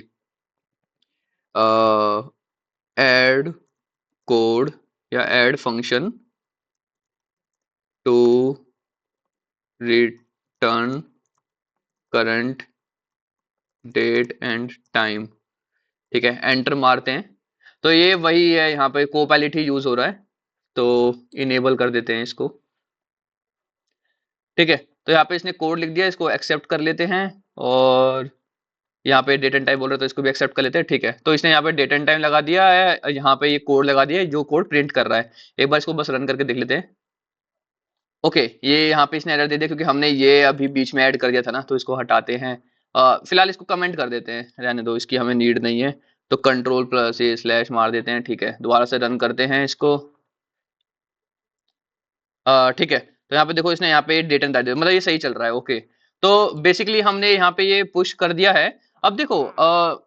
ऐड कोड या add function to return current date and time. ठीक है। एंटर मारते हैं। तो ये वही है, यहाँ पे कोपायलट ही यूज हो रहा है, तो इनेबल कर देते हैं इसको। ठीक है। तो यहाँ पे इसने कोड लिख दिया, इसको एक्सेप्ट कर लेते हैं। और यहाँ पे डेट एंड टाइम बोल रहे हैं तो इसको भी एक्सेप्ट कर लेते हैं। ठीक है। तो इसने यहाँ पे डेट एंड टाइम लगा दिया है, यहाँ पे ये कोड लगा दिया है जो कोड प्रिंट कर रहा है। एक बार इसको बस रन करके देख लेते हैं। ओके। ये यहाँ पे इसने एरर दे दिया क्योंकि हमने ये अभी बीच में ऐड कर दिया था ना, तो इसको हटाते हैं। फिलहाल इसको कमेंट कर देते हैं, रहने दो, इसकी हमें नीड नहीं है। तो कंट्रोल प्लस ये स्लैश मार देते हैं। ठीक है। दोबारा से रन करते हैं इसको। ठीक है। तो यहाँ पे देखो इसने यहाँ पे डेट एंड टाइम मतलब ये सही चल रहा है। ओके। तो बेसिकली हमने यहाँ पे ये पुश कर दिया है। अब देखो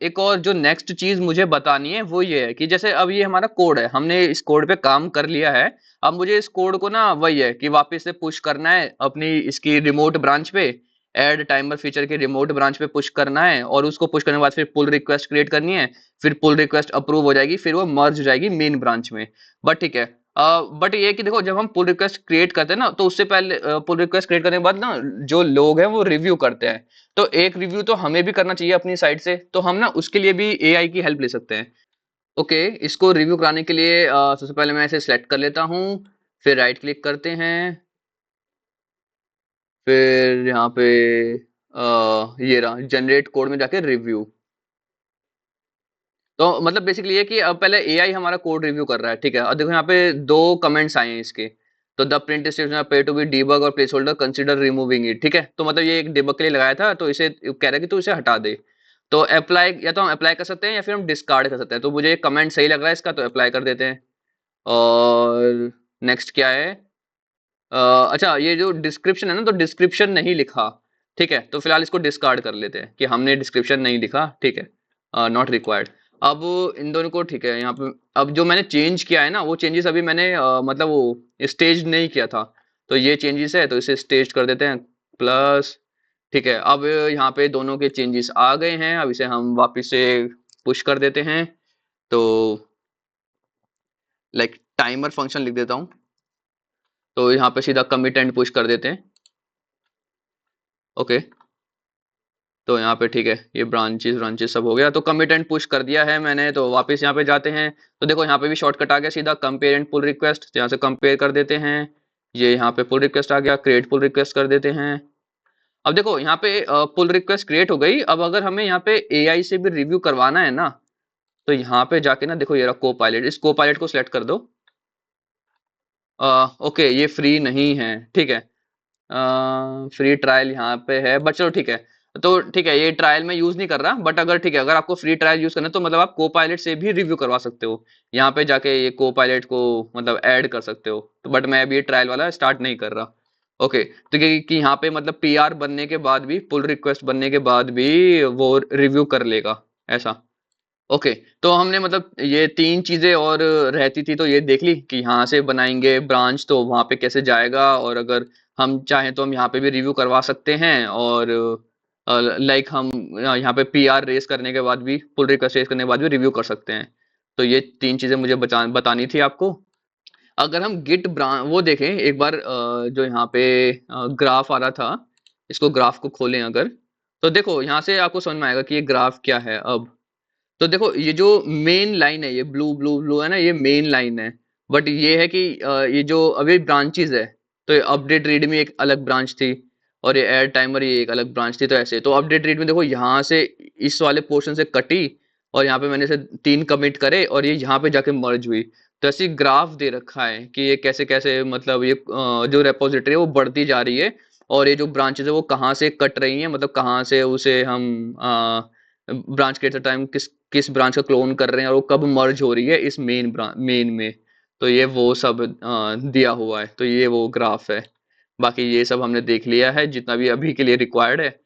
एक और जो नेक्स्ट चीज मुझे बतानी है वो ये है कि जैसे अब ये हमारा कोड है, हमने इस कोड पे काम कर लिया है। अब मुझे इस कोड को ना वही है कि वापस से पुश करना है अपनी इसकी रिमोट ब्रांच पे। ऐड टाइमर फीचर की रिमोट ब्रांच पे पुश करना है, और उसको पुश करने के बाद फिर पुल रिक्वेस्ट क्रिएट करनी है। फिर पुल रिक्वेस्ट अप्रूव हो जाएगी, फिर वो मर्ज हो जाएगी मेन ब्रांच में। बट ठीक है। बट ये है कि देखो जब हम पुल रिक्वेस्ट क्रिएट करते हैं ना, तो उससे पहले पुल रिक्वेस्ट क्रिएट करने के बाद ना जो लोग हैं वो रिव्यू करते हैं। तो एक रिव्यू तो हमें भी करना चाहिए अपनी साइड से, तो हम ना उसके लिए भी एआई की हेल्प ले सकते हैं। ओके। इसको रिव्यू कराने के लिए सबसे पहले मैं इसे सेलेक्ट कर लेता हूँ। फिर राइट क्लिक करते हैं। फिर यहाँ पे ये रहा जनरेट कोड में जाके रिव्यू। तो मतलब बेसिकली ये कि अब पहले एआई हमारा कोड रिव्यू कर रहा है। ठीक है। और देखो यहाँ पे दो कमेंट्स आए हैं इसके। तो द प्रिंट स्टेटमेंट पे टू बी डीबग और place holder consider removing it. ठीक है। तो मतलब ये एक डिबग के लिए लगाया था, तो इसे कह रहा है कि तू इसे हटा दे। तो अप्लाई, या तो हम अप्लाई कर सकते हैं या फिर हम डिस्कार्ड कर सकते हैं। तो मुझे कमेंट सही लग रहा है इसका, तो अप्लाई कर देते हैं। और नेक्स्ट क्या है? अच्छा, ये जो डिस्क्रिप्शन है ना, तो डिस्क्रिप्शन नहीं लिखा। ठीक है। तो फिलहाल इसको डिस्कार्ड कर लेते हैं कि हमने डिस्क्रिप्शन नहीं लिखा। ठीक है। Not required. अब इन दोनों को ठीक है यहाँ पे। अब जो मैंने चेंज किया है ना, वो चेंजेस अभी मैंने मतलब वो स्टेज नहीं किया था। तो ये चेंजेस है तो इसे स्टेज कर देते हैं प्लस। ठीक है। अब यहाँ पे दोनों के चेंजेस आ गए हैं, अब इसे हम वापस से पुश कर देते हैं। तो लाइक टाइमर फंक्शन लिख देता हूँ। तो यहाँ पे सीधा कमिट एंड पुश कर देते हैं। ओके। तो यहाँ पे ठीक है, ये ब्रांचेस ब्रांचेस सब हो गया, तो कमिट एंड पुश कर दिया है मैंने। तो वापस यहाँ पे जाते हैं। तो देखो यहाँ पे भी शॉर्टकट आ गया सीधा, कंपेयर एंड पुल रिक्वेस्ट। यहाँ से कंपेयर कर देते हैं। ये यहाँ पे पुल रिक्वेस्ट आ गया, क्रिएट पुल रिक्वेस्ट कर देते हैं। अब देखो यहाँ पे पुल रिक्वेस्ट क्रिएट हो गई। अब अगर हमें यहाँ पे एआई से भी रिव्यू करवाना है ना, तो यहाँ पे जाके ना देखो ये रहा को पायलट, इस को पायलट को सिलेक्ट कर दो। ओके, ये फ्री नहीं है। ठीक है। फ्री ट्रायल यहाँ पे है, बट चलो ठीक है। तो ठीक है, ये ट्रायल में यूज नहीं कर रहा, बट अगर ठीक है, अगर आपको फ्री ट्रायल यूज करना है तो मतलब आप को पायलट से भी रिव्यू करवा सकते हो। यहाँ पे जाके ये को पायलट को मतलब ऐड कर सकते हो। तो बट मैं अभी ये ट्रायल वाला स्टार्ट नहीं कर रहा। ओके, तो कि यहाँ पे मतलब पीआर बनने के बाद भी, पुल रिक्वेस्ट बनने के बाद भी वो रिव्यू कर लेगा, ऐसा। ओके, तो हमने मतलब ये तीन चीजें और रहती थी, तो ये देख ली कि यहाँ से बनाएंगे ब्रांच तो वहां पे कैसे जाएगा, और अगर हम चाहें तो हम यहाँ पे भी रिव्यू करवा सकते हैं, और लाइक हम यहाँ पे पीआर रेस करने के बाद भी, पुल रिक्वेस्ट रेस करने के बाद भी रिव्यू कर सकते हैं। तो ये तीन चीजें मुझे बतानी थी आपको। अगर हम गिट ब्रांच वो देखें एक बार, जो यहाँ पे ग्राफ आ रहा था, इसको ग्राफ को खोलें अगर, तो देखो यहाँ से आपको समझ में आएगा कि ये ग्राफ क्या है अब। तो देखो ये जो मेन लाइन है, ये ब्लू ब्लू ब्लू है ना, ये मेन लाइन है। बट ये है कि ये जो अभी ब्रांचेस है, तो ये अपडेट रीड में एक अलग ब्रांच थी, और ये एड टाइमर ये एक अलग ब्रांच थी। तो ऐसे तो अपडेट रीड में देखो यहाँ से इस वाले पोर्शन से कटी, और यहाँ पे मैंने इसे 3 कमिट करे, और ये यहाँ पे जाके मर्ज हुई। तो ऐसी ग्राफ दे रखा है कि ये कैसे कैसे मतलब ये जो रेपोजिटरी है वो बढ़ती जा रही है, और ये जो ब्रांचेस है वो कहाँ से कट रही हैं, मतलब कहाँ से उसे हम ब्रांच के टाइम किस किस ब्रांच का क्लोन कर रहे हैं, और वो कब मर्ज हो रही है इस मेन में। तो ये वो सब दिया हुआ है, तो ये वो ग्राफ है। बाकी ये सब हमने देख लिया है जितना भी अभी के लिए रिक्वायर्ड है।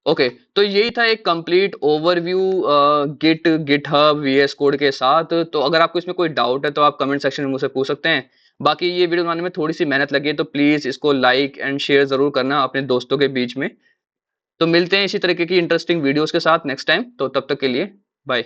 ओके, तो यही था एक complete overview GitHub VS Code के साथ। तो अगर आपको इसमें कोई डाउट है तो आप कमेंट सेक्शन में मुझसे पूछ सकते हैं। बाकी ये वीडियो बनाने में थोड़ी सी मेहनत लगी है, तो प्लीज इसको लाइक एंड शेयर जरूर करना अपने दोस्तों के बीच में। तो मिलते हैं इसी तरीके की इंटरेस्टिंग वीडियोस के साथ नेक्स्ट टाइम, तो तब तक के लिए बाय।